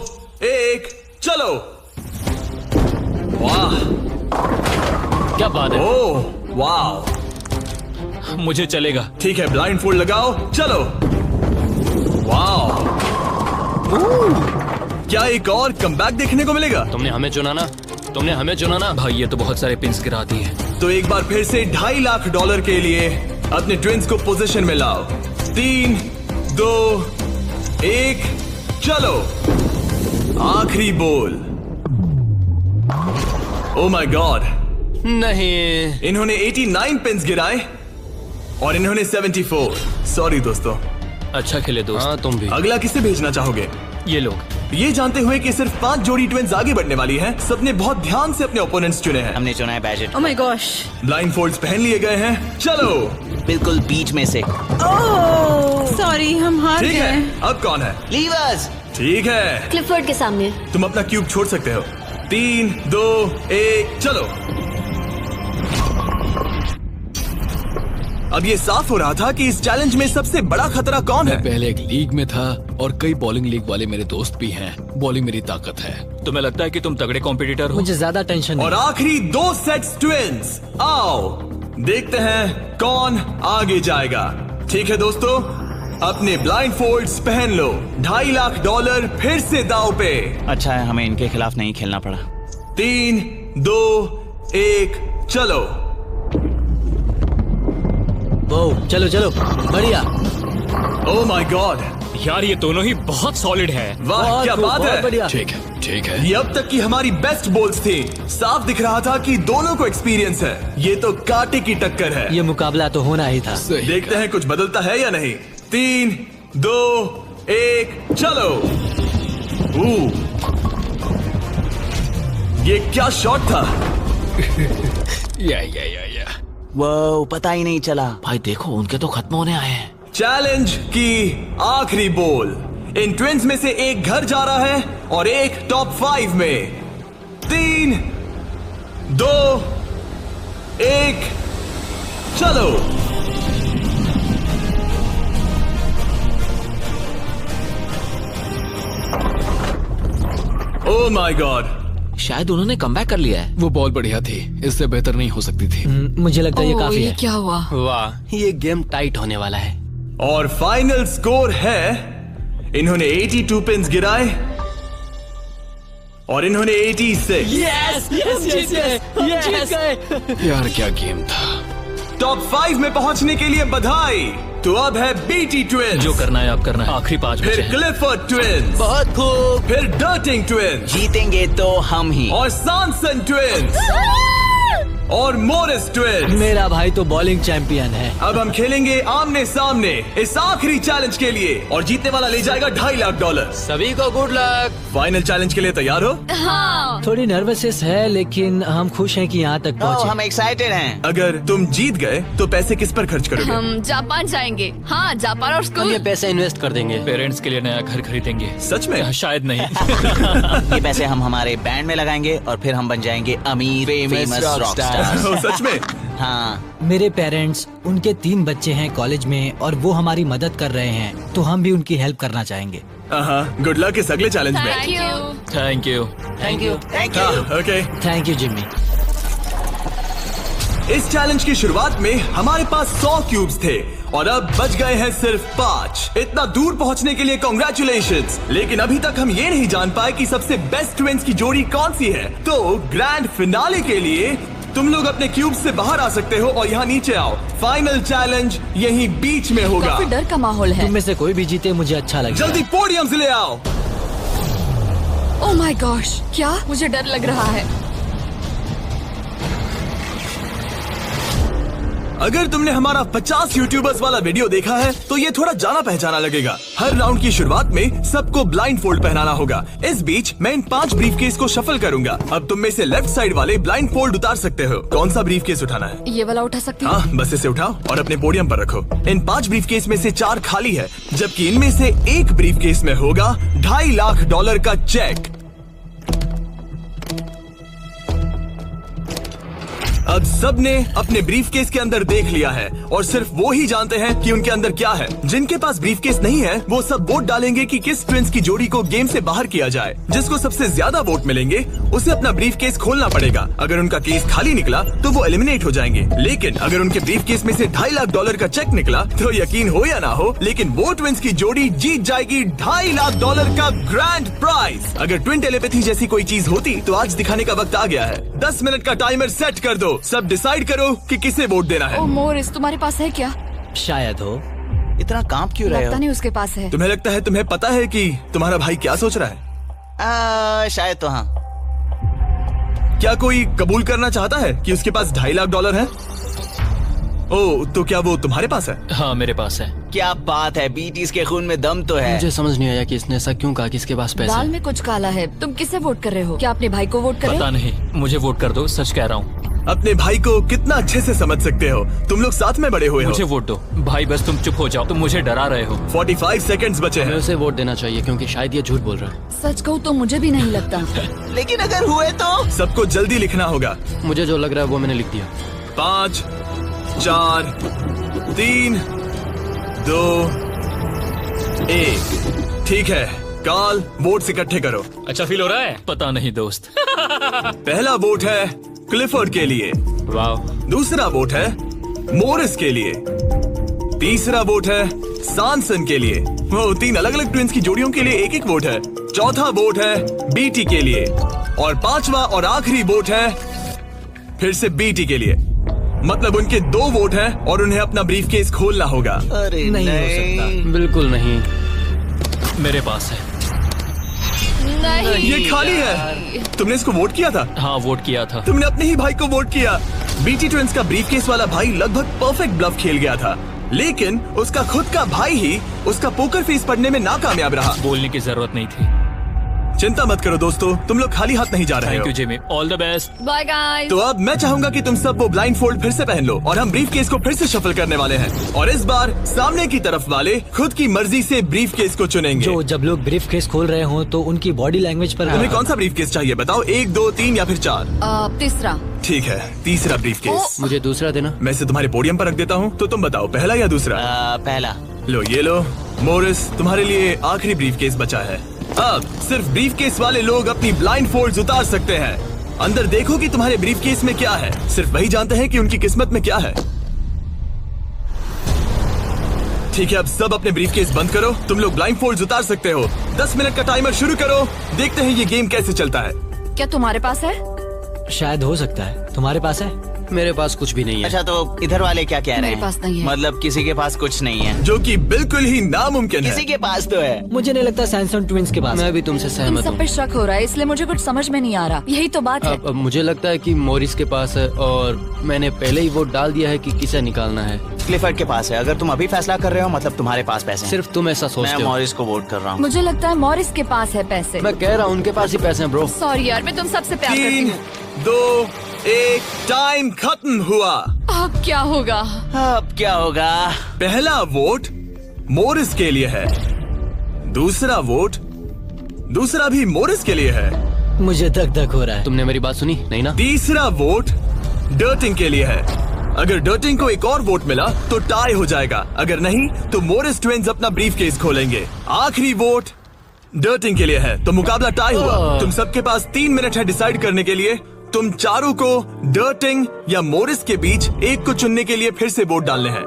Speaker 1: 1, चलो। वाह,
Speaker 3: क्या बात है।
Speaker 1: ओह, वाह।
Speaker 3: मुझे चलेगा।
Speaker 1: ठीक है, ब्लाइंड फोल्ड लगाओ, चलो। वाह, क्या एक और कमबैक देखने को मिलेगा?
Speaker 8: तुमने हमें चुना ना, तुमने हमें चुना ना।
Speaker 3: भाई ये तो बहुत सारे पिन्स गिरा दिए।
Speaker 1: तो एक बार फिर से $2.5 लाख के लिए अपने ट्विंस को पोजीशन में लाओ। 3, 2, 1, चलो। आखिरी बॉल। ओ माय गॉड,
Speaker 8: नहीं।
Speaker 1: इन्होंने 89 पिन्स गिराए और इन्होंने 74। सॉरी दोस्तों।
Speaker 3: अच्छा खेले दोस्त।
Speaker 8: हाँ तुम भी।
Speaker 1: अगला किसे भेजना चाहोगे?
Speaker 3: ये लोग।
Speaker 1: ये जानते हुए कि सिर्फ 5 जोड़ी ट्विंस आगे बढ़ने वाली हैं, सबने बहुत ध्यान से अपने ओपोनेंट्स चुने हैं।
Speaker 9: हमने चुना है budget.
Speaker 6: Oh my gosh.
Speaker 1: Blindfolds पहन लिए गए हैं। चलो।
Speaker 9: बिल्कुल बीच में से।
Speaker 6: ओह, सॉरी, हम हार
Speaker 1: ठीक है,
Speaker 6: गए।
Speaker 1: अब कौन है?
Speaker 9: लीवर्स।
Speaker 1: ठीक है,
Speaker 4: क्लिफर्ड के सामने।
Speaker 1: तुम अपना क्यूब छोड़ सकते हो। 3, 2, 1, चलो। अब ये साफ हो रहा था कि इस चैलेंज में सबसे बड़ा खतरा कौन है।
Speaker 3: पहले एक लीग में था और कई बॉलिंग लीग वाले मेरे दोस्त भी हैं। बॉलिंग मेरी ताकत है। तुम्हें लगता है कि तुम तगड़े कॉम्पिटिटर हो?
Speaker 7: मुझे ज्यादा टेंशन
Speaker 1: और
Speaker 7: नहीं।
Speaker 1: आखिरी 2 सेट्स ट्विंस। आओ देखते हैं कौन आगे जाएगा। ठीक है दोस्तों, अपने ब्लाइंड फोल्ड्स पहन लो। $2.5 लाख फिर से दाव पे।
Speaker 9: अच्छा है हमें इनके खिलाफ नहीं खेलना पड़ा।
Speaker 1: 3, 2, 1, चलो।
Speaker 7: ओ, चलो चलो, बढ़िया।
Speaker 1: ओह माय गॉड,
Speaker 3: यार ये दोनों ही बहुत सॉलिड है।
Speaker 1: वाह क्या बात है।
Speaker 7: बढ़िया।
Speaker 3: ठीक है।
Speaker 1: ये अब तक की हमारी बेस्ट बोल्स थी। साफ दिख रहा था कि दोनों को एक्सपीरियंस है। ये तो कांटे की टक्कर है।
Speaker 7: ये मुकाबला तो होना ही था।
Speaker 1: देखते हैं कुछ बदलता है या नहीं। 3, 2, 1 चलो। ये क्या शॉट था।
Speaker 3: या
Speaker 9: वो पता ही नहीं चला। भाई देखो उनके तो खत्म होने आए हैं।
Speaker 1: चैलेंज की आखिरी बॉल। इन ट्विंस में से एक घर जा रहा है और एक टॉप 5 में। 3, 2, 1 चलो। Oh my God.
Speaker 9: शायद उन्होंने कमबैक कर लिया है।
Speaker 3: वो बॉल बढ़िया थी, इससे बेहतर नहीं हो सकती थी।
Speaker 7: मुझे लगता है ये काफी
Speaker 2: ये
Speaker 7: है।
Speaker 2: क्या हुआ?
Speaker 8: वाह, ये गेम टाइट होने वाला है।
Speaker 1: और फाइनल स्कोर है, इन्होंने 82 पिन्स गिराए और इन्होंने 86।
Speaker 3: यार क्या गेम था।
Speaker 1: टॉप 5 में पहुंचने के लिए बधाई। तो अब है बीटी ट्विंस,
Speaker 3: जो करना है आप करना है। आखिरी 5 बचे
Speaker 1: फिर
Speaker 3: हैं।
Speaker 1: क्लिफर्ड ट्विंस,
Speaker 9: बहुत खूब।
Speaker 1: फिर डर्टिंग ट्विंस
Speaker 9: जीतेंगे तो हम ही।
Speaker 1: और सॉनसन ट्विंस और मोरिस ट्विंस।
Speaker 7: मेरा भाई तो बॉलिंग चैंपियन है।
Speaker 1: अब हम खेलेंगे आमने सामने इस आखिरी चैलेंज के लिए और जीतने वाला ले जाएगा $2.5 लाख।
Speaker 8: सभी को गुड लक।
Speaker 1: फाइनल चैलेंज के लिए तैयार हो?
Speaker 2: हाँ।
Speaker 7: थोड़ी नर्वसनेस है लेकिन हम खुश हैं कि यहाँ तक पहुँचे।
Speaker 9: हम एक्साइटेड हैं।
Speaker 1: अगर तुम जीत गए तो पैसे किस पर खर्च करोगे?
Speaker 2: हम जापान जाएंगे। हाँ, जापान और
Speaker 8: हम
Speaker 2: स्कूल।
Speaker 8: ये पैसे इन्वेस्ट कर देंगे।
Speaker 3: पेरेंट्स के लिए नया घर खरीदेंगे।
Speaker 1: सच में?
Speaker 3: शायद नहीं।
Speaker 9: ये पैसे हम हमारे बैंड में लगाएंगे और फिर हम बन जाएंगे अमीर फेमस रॉक स्टार्स।
Speaker 1: ओह, सच में?
Speaker 9: हाँ।
Speaker 7: मेरे पेरेंट्स, उनके 3 बच्चे हैं कॉलेज में और वो हमारी मदद कर रहे हैं, तो हम भी उनकी हेल्प करना चाहेंगे।
Speaker 1: हाँ, गुड लक इस अगले चैलेंज में।
Speaker 2: Thank you.
Speaker 3: Thank you.
Speaker 9: Thank you. Thank you.
Speaker 1: हाँ, ओके।
Speaker 7: Thank you Jimmy.
Speaker 1: इस चैलेंज की शुरुआत में हमारे पास 100 क्यूब्स थे और अब बच गए हैं सिर्फ 5। इतना दूर पहुंचने के लिए कांग्रेचुलेशंस। लेकिन अभी तक हम ये नहीं जान पाए कि सबसे बेस्ट ट्विंस की जोड़ी कौन सी है। तो ग्रैंड फिनाले के लिए तुम लोग अपने क्यूब से बाहर आ सकते हो और यहाँ नीचे आओ। फाइनल चैलेंज यहीं बीच में होगा।
Speaker 2: काफी डर का माहौल है।
Speaker 7: तुम में से कोई भी जीते मुझे अच्छा लगेगा।
Speaker 1: जल्दी पोडियम से ले आओ।
Speaker 2: ओह माय गॉश, क्या मुझे डर लग रहा है।
Speaker 1: अगर तुमने हमारा 50 यूट्यूबर्स वाला वीडियो देखा है तो ये थोड़ा जाना पहचाना लगेगा। हर राउंड की शुरुआत में सबको ब्लाइंड फोल्ड पहनाना होगा। इस बीच मैं इन 5 ब्रीफकेस को शफल करूंगा। अब तुम में से लेफ्ट साइड वाले ब्लाइंड फोल्ड उतार सकते हो। कौन सा ब्रीफकेस उठाना है?
Speaker 2: ये वाला उठा सकती हूँ?
Speaker 1: हाँ, बस इसे उठाओ और अपने पोडियम पर रखो। इन 5 ब्रीफकेस में से 4 खाली है, जबकि इनमें से एक ब्रीफकेस में होगा $2.5 लाख का चेक। अब सबने अपने ब्रीफकेस के अंदर देख लिया है और सिर्फ वो ही जानते हैं कि उनके अंदर क्या है। जिनके पास ब्रीफकेस नहीं है वो सब वोट डालेंगे कि किस ट्विंस की जोड़ी को गेम से बाहर किया जाए। जिसको सबसे ज्यादा वोट मिलेंगे उसे अपना ब्रीफकेस खोलना पड़ेगा। अगर उनका केस खाली निकला तो वो एलिमिनेट हो जाएंगे। लेकिन अगर उनके ब्रीफकेस में से $2.5 लाख का चेक निकला तो यकीन हो या ना हो, लेकिन वो ट्विंस की जोड़ी जीत जाएगी $2.5 लाख का ग्रैंड प्राइज। अगर ट्विन टेलीपैथी जैसी कोई चीज होती तो आज दिखाने का वक्त आ गया है। 10 मिनट का टाइमर सेट कर दो। सब डिसाइड करो कि किसे वोट देना है।
Speaker 2: ओह मोरिस, तुम्हारे पास है क्या?
Speaker 7: शायद हो।
Speaker 9: इतना कांप क्यों रहे
Speaker 2: लगता
Speaker 9: हो?
Speaker 2: नहीं उसके पास है।
Speaker 1: तुम्हें लगता है तुम्हें पता है कि तुम्हारा भाई क्या सोच रहा है?
Speaker 9: शायद तो हाँ।
Speaker 1: क्या कोई कबूल करना चाहता है कि उसके पास $2.5 लाख है? ओह, तो क्या वो तुम्हारे पास है?
Speaker 3: हाँ, मेरे पास है।
Speaker 9: क्या बात है, बीटीज के खून में दम तो है।
Speaker 8: मुझे समझ नहीं आया कि इसने ऐसा क्यों कहा कि इसके पास पैसे
Speaker 2: दाल
Speaker 8: हैं।
Speaker 2: में कुछ काला है। तुम किसे वोट कर रहे हो? क्या अपने भाई को वोट कर रहे
Speaker 3: पता
Speaker 2: हो?
Speaker 3: नहीं, मुझे वोट कर दो, सच कह रहा हूँ।
Speaker 1: अपने भाई को कितना अच्छे से समझ सकते हो। तुम लोग साथ में बड़े हुए
Speaker 3: मुझे
Speaker 1: हो।
Speaker 3: वोट दो भाई, बस तुम चुप हो जाओ। तुम मुझे डरा रहे हो।
Speaker 1: 45 सेकंड्स बचे
Speaker 8: हमें
Speaker 1: हैं।
Speaker 8: उसे वोट देना चाहिए क्योंकि शायद ये झूठ बोल रहा है।
Speaker 2: सच कहूँ तो मुझे भी नहीं लगता।
Speaker 9: लेकिन अगर हुए तो?
Speaker 1: सबको जल्दी लिखना होगा।
Speaker 8: मुझे जो लग रहा है वो मैंने लिख दिया।
Speaker 1: 5, 4, 3, 2, 1। ठीक है, काल वोट्स इकट्ठे करो।
Speaker 3: अच्छा फील हो रहा है? पता नहीं दोस्त।
Speaker 1: पहला वोट है क्लिफर्ड के लिए।
Speaker 8: वाह।
Speaker 1: दूसरा वोट है मोरिस के लिए। तीसरा वोट है सॉनसन के लिए। वो 3 अलग अलग ट्विंस की जोड़ियों के लिए एक वोट है। चौथा वोट है बीटी के लिए और 5वां और आखिरी वोट है फिर से बीटी के लिए। मतलब उनके 2 वोट हैं और उन्हें अपना ब्रीफकेस खोलना होगा।
Speaker 9: अरे
Speaker 7: नहीं हो सकता।
Speaker 8: बिल्कुल नहीं।
Speaker 3: मेरे पास है।
Speaker 2: नहीं
Speaker 1: ये खाली है। तुमने इसको वोट किया था?
Speaker 3: हाँ, वोट किया था।
Speaker 1: तुमने अपने ही भाई को वोट किया। बीटी ट्विंस का ब्रीफकेस वाला भाई लगभग परफेक्ट ब्लफ खेल गया था, लेकिन उसका खुद का भाई ही उसका पोकर फेस पढ़ने में नाकामयाब रहा।
Speaker 3: बोलने की जरूरत नहीं थी।
Speaker 1: चिंता मत करो दोस्तों, तुम लोग खाली हाथ नहीं जा रहे हो।
Speaker 3: Thank you Jimmy, all the best.
Speaker 2: Bye guys.
Speaker 1: तो अब मैं चाहूंगा कि तुम सब वो ब्लाइंड फोल्ड फिर से पहन लो और हम ब्रीफकेस को फिर से शफल करने वाले हैं। और इस बार सामने की तरफ वाले खुद की मर्जी से ब्रीफकेस को चुनेंगे।
Speaker 7: जो जब लोग ब्रीफकेस खोल रहे हो तो उनकी बॉडी लैंग्वेज पर
Speaker 1: तुम्हें कौन सा ब्रीफकेस चाहिए बताओ? 1, 2, 3 या फिर 4?
Speaker 2: तीसरा।
Speaker 1: ठीक है, तीसरा ब्रीफकेस।
Speaker 8: मुझे दूसरा देना।
Speaker 1: मैं इसे तुम्हारे पोडियम पर रख देता हूँ, तो तुम बताओ पहला या दूसरा?
Speaker 9: पहला।
Speaker 1: लो ये लो मोरिस, तुम्हारे लिए आखिरी ब्रीफकेस बचा है। अब सिर्फ ब्रीफकेस वाले लोग अपनी ब्लाइंड फोल्ड्स उतार सकते हैं। अंदर देखो कि तुम्हारे ब्रीफकेस में क्या है। सिर्फ वही जानते हैं कि उनकी किस्मत में क्या है। ठीक है, अब सब अपने ब्रीफकेस बंद करो। तुम लोग ब्लाइंड फोल्ड्स उतार सकते हो। 10 मिनट का टाइमर शुरू करो। देखते हैं ये गेम कैसे चलता है।
Speaker 2: क्या तुम्हारे पास है?
Speaker 7: शायद हो सकता है। तुम्हारे पास है?
Speaker 8: मेरे पास कुछ भी नहीं है।
Speaker 9: अच्छा, तो इधर वाले क्या कह रहे हैं?
Speaker 2: मेरे पास नहीं है।
Speaker 9: मतलब किसी के पास कुछ नहीं है,
Speaker 1: जो कि बिल्कुल ही नामुमकिन है।
Speaker 9: किसी के पास तो है।
Speaker 7: मुझे नहीं लगता सैमसंग ट्विंस के पास।
Speaker 8: मैं भी तुमसे
Speaker 2: तुम
Speaker 8: सहमत
Speaker 2: सब
Speaker 8: हूँ।
Speaker 2: पे शक हो रहा है, इसलिए मुझे कुछ समझ में नहीं आ रहा। यही तो बात है।
Speaker 8: अब मुझे लगता है कि मॉरिस के पास है और मैंने पहले ही वोट डाल दिया है कि किसे निकालना है।
Speaker 9: क्लिफर्ड के पास है। अगर तुम अभी फैसला कर रहे हो मतलब तुम्हारे पास पैसे हैं।
Speaker 8: सिर्फ तुम ऐसा
Speaker 9: मैं
Speaker 8: सोचते हो।
Speaker 9: मॉरिस को वोट कर रहा हूँ।
Speaker 2: मुझे लगता है मॉरिस के पास है पैसे।
Speaker 8: मैं कह रहा हूँ उनके पास ही पैसे हैं ब्रो।
Speaker 2: सॉरी यार, मैं तुम सबसे प्यार करती
Speaker 1: 3,
Speaker 2: हूँ।
Speaker 1: 2, 1 टाइम खत्म हुआ।
Speaker 2: अब क्या होगा?
Speaker 9: अब क्या होगा?
Speaker 1: पहला वोट मोरिस के लिए है। दूसरा वोट दूसरा भी मोरिस के लिए है।
Speaker 7: मुझे धक धक हो रहा है।
Speaker 8: तुमने मेरी बात सुनी नहीं ना?
Speaker 1: तीसरा वोट डर्टिंग के लिए है। अगर डर्टिंग को एक और वोट मिला तो टाई हो जाएगा, अगर नहीं तो मोरिस ट्विंस अपना ब्रीफकेस खोलेंगे। आखिरी वोट डर्टिंग के लिए है, तो मुकाबला टाई हुआ। तुम सबके पास 3 मिनट है डिसाइड करने के लिए। तुम चारों को डर्टिंग या मोरिस के बीच एक को चुनने के लिए फिर से वोट डालने हैं।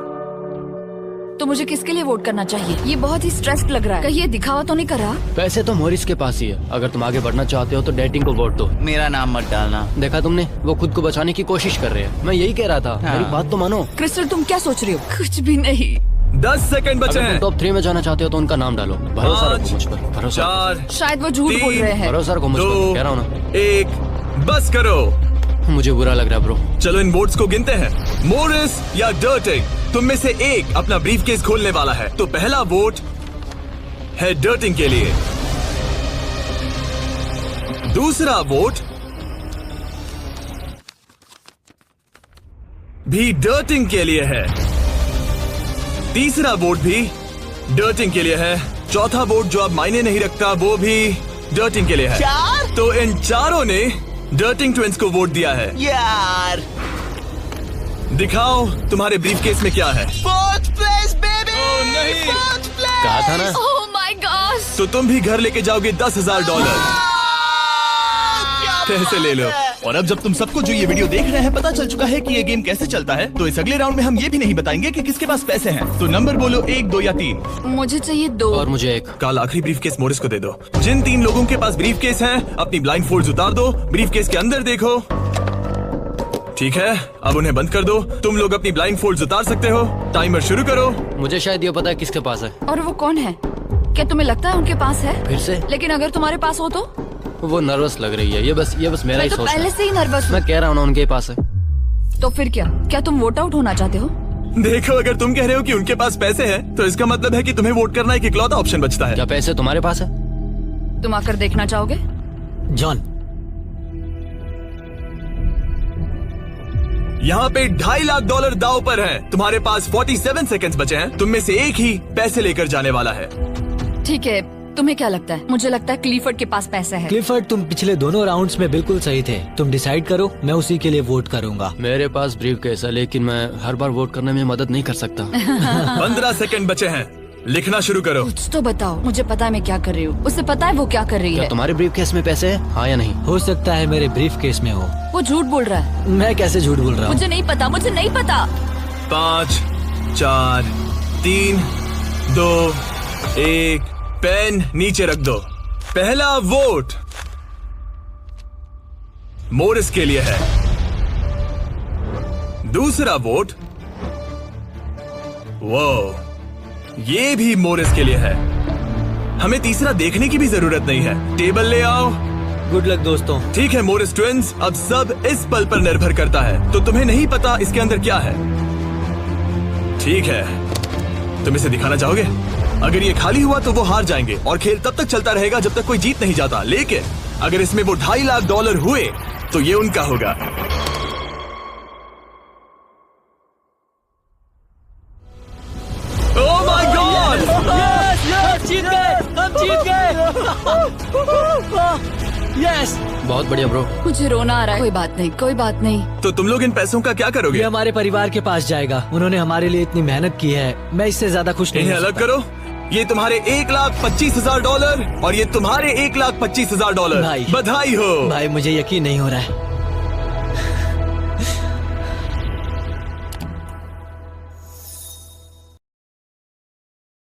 Speaker 2: तो मुझे किसके लिए वोट करना चाहिए? ये बहुत ही स्ट्रेस्ड लग रहा है। कहीं ये दिखावा तो नहीं कर रहा?
Speaker 8: पैसे तो मॉरिस के पास ही है। अगर तुम आगे बढ़ना चाहते हो तो डेटिंग को वोट दो।
Speaker 9: मेरा नाम मत डालना।
Speaker 8: देखा तुमने, वो खुद को बचाने की कोशिश कर रहे हैं। मैं यही कह रहा था।
Speaker 9: हाँ।
Speaker 8: मेरी बात तो मानो।
Speaker 2: क्रिस्टल, तुम क्या सोच रही हो? कुछ भी नहीं।
Speaker 1: 10 सेकंड बचे
Speaker 8: अगर
Speaker 1: हैं।
Speaker 8: तुम टॉप 3 में जाना चाहते हो तो उनका नाम डालो। भरोसा रखो मुझ पर। भरोसा
Speaker 1: 4,
Speaker 2: शायद वो झूठ बोल रहे हैं।
Speaker 8: भरोसा रखो मुझ पर। कह रहा हूँ ना।
Speaker 1: 1 बस करो।
Speaker 8: मुझे बुरा लग रहा है ब्रो।
Speaker 1: चलो इन वोट्स को गिनते हैं। मोरिस या डर्टिंग, तुम में से एक अपना ब्रीफकेस खोलने वाला है। तो पहला वोट है डर्टिंग के लिए। दूसरा वोट भी डर्टिंग के लिए है। तीसरा वोट भी डर्टिंग के लिए है। चौथा वोट जो अब मायने नहीं रखता वो भी डर्टिंग के लिए है।
Speaker 9: 4?
Speaker 1: तो इन चारों ने डर्टिंग ट्विंस को वोट दिया है।
Speaker 9: यार,
Speaker 1: दिखाओ तुम्हारे ब्रीफकेस में क्या है।
Speaker 9: 4th place baby.
Speaker 1: नहीं।
Speaker 9: 4th place।
Speaker 8: कहा था ना।
Speaker 2: Oh my God.
Speaker 1: तो तुम भी घर लेके जाओगे $10,000। पैसे ले लो। और अब जब तुम सबको जो ये वीडियो देख रहे हैं पता चल चुका है कि ये गेम कैसे चलता है, तो इस अगले राउंड में हम ये भी नहीं बताएंगे कि किसके पास पैसे हैं। तो नंबर बोलो 1, 2 या 3।
Speaker 2: मुझे चाहिए 2।
Speaker 8: और मुझे 1।
Speaker 1: काल आखिरी ब्रीफकेस मोरिस को दे दो। जिन 3 लोगों के पास ब्रीफकेस हैं, अपनी ब्लाइंड फोल्ड्स उतार दो। ब्रीफकेस के अंदर देखो। ठीक है, अब उन्हें बंद कर दो। तुम लोग अपनी ब्लाइंड फोल्ड्स उतार सकते हो। टाइमर शुरू करो।
Speaker 8: मुझे शायद ये पता है किसके पास है।
Speaker 2: और वो कौन है? क्या तुम्हें लगता है उनके पास है?
Speaker 8: फिर से
Speaker 2: लेकिन अगर तुम्हारे पास हो तो?
Speaker 8: वो नर्वस लग रही है। ये बस मेरा
Speaker 2: मैं
Speaker 8: ही
Speaker 2: तो
Speaker 8: सोच
Speaker 2: पहले
Speaker 8: है।
Speaker 2: से ही नर्वस हूँ।
Speaker 8: मैं कह रहा हूँ ना उनके पास है।
Speaker 2: तो फिर क्या तुम वोट आउट होना चाहते हो?
Speaker 1: देखो, अगर तुम कह रहे हो कि उनके पास पैसे हैं, तो इसका मतलब है कि तुम्हें वोट करना एक इकलौता ऑप्शन बचता है।
Speaker 8: क्या पैसे तुम्हारे पास है?
Speaker 2: तुम आकर देखना चाहोगे?
Speaker 7: जॉन,
Speaker 1: यहाँ पे $2.5 लाख दाव पर है। तुम्हारे पास 47 सेकंड्स बचे हैं। तुम में से एक ही पैसे लेकर जाने वाला है।
Speaker 2: ठीक है, तुम्हें क्या लगता है? मुझे लगता है क्लिफर्ड के पास पैसा है।
Speaker 7: क्लिफर्ड, तुम पिछले दोनों राउंड्स में बिल्कुल सही थे। तुम डिसाइड करो, मैं उसी के लिए वोट करूंगा।
Speaker 8: मेरे पास ब्रीफकेस है, लेकिन मैं हर बार वोट करने में मदद नहीं कर सकता।
Speaker 1: 15 सेकंड बचे हैं। लिखना शुरू करो।
Speaker 2: कुछ तो बताओ। मुझे पता है मैं क्या कर रही हूँ। उसे पता है वो क्या कर रही
Speaker 8: क्या
Speaker 2: है।
Speaker 8: तुम्हारे ब्रीफकेस में पैसे है? हाँ या नहीं?
Speaker 7: हो सकता है मेरे ब्रीफकेस में हो।
Speaker 2: वो झूठ बोल रहा है।
Speaker 7: मैं कैसे झूठ बोल रहा हूँ?
Speaker 2: मुझे नहीं पता। मुझे नहीं पता।
Speaker 1: 5, 4, 3, 2, 1। पेन नीचे रख दो। पहला वोट मोरिस के लिए है। दूसरा वोट ये भी मोरिस के लिए है। हमें तीसरा देखने की भी जरूरत नहीं है। टेबल ले आओ।
Speaker 7: गुड लक दोस्तों।
Speaker 1: ठीक है मोरिस ट्विंस, अब सब इस पल पर निर्भर करता है। तो तुम्हें नहीं पता इसके अंदर क्या है। ठीक है, तुम इसे दिखाना चाहोगे? अगर ये खाली हुआ तो वो हार जाएंगे और खेल तब तक चलता रहेगा जब तक कोई जीत नहीं जाता। लेकिन अगर इसमें वो $2.5 लाख हुए तो ये उनका होगा। Oh my God!
Speaker 7: जीत गए, हम जीत गए। यस,
Speaker 8: बहुत बढ़िया ब्रो।
Speaker 2: मुझे रोना आ रहा है। कोई बात नहीं, कोई बात नहीं।
Speaker 1: तो तुम लोग इन पैसों का क्या करोगे?
Speaker 7: ये हमारे परिवार के पास जाएगा। उन्होंने हमारे लिए इतनी मेहनत की है, मैं इससे ज्यादा खुश नहीं
Speaker 1: इन्हें
Speaker 7: हो
Speaker 1: अलग
Speaker 7: सकता।
Speaker 1: करो। ये तुम्हारे $1,25,000 और ये तुम्हारे $1,25,000।
Speaker 7: भाई।
Speaker 1: बधाई हो।
Speaker 7: भाई मुझे यकीन नहीं हो रहा है।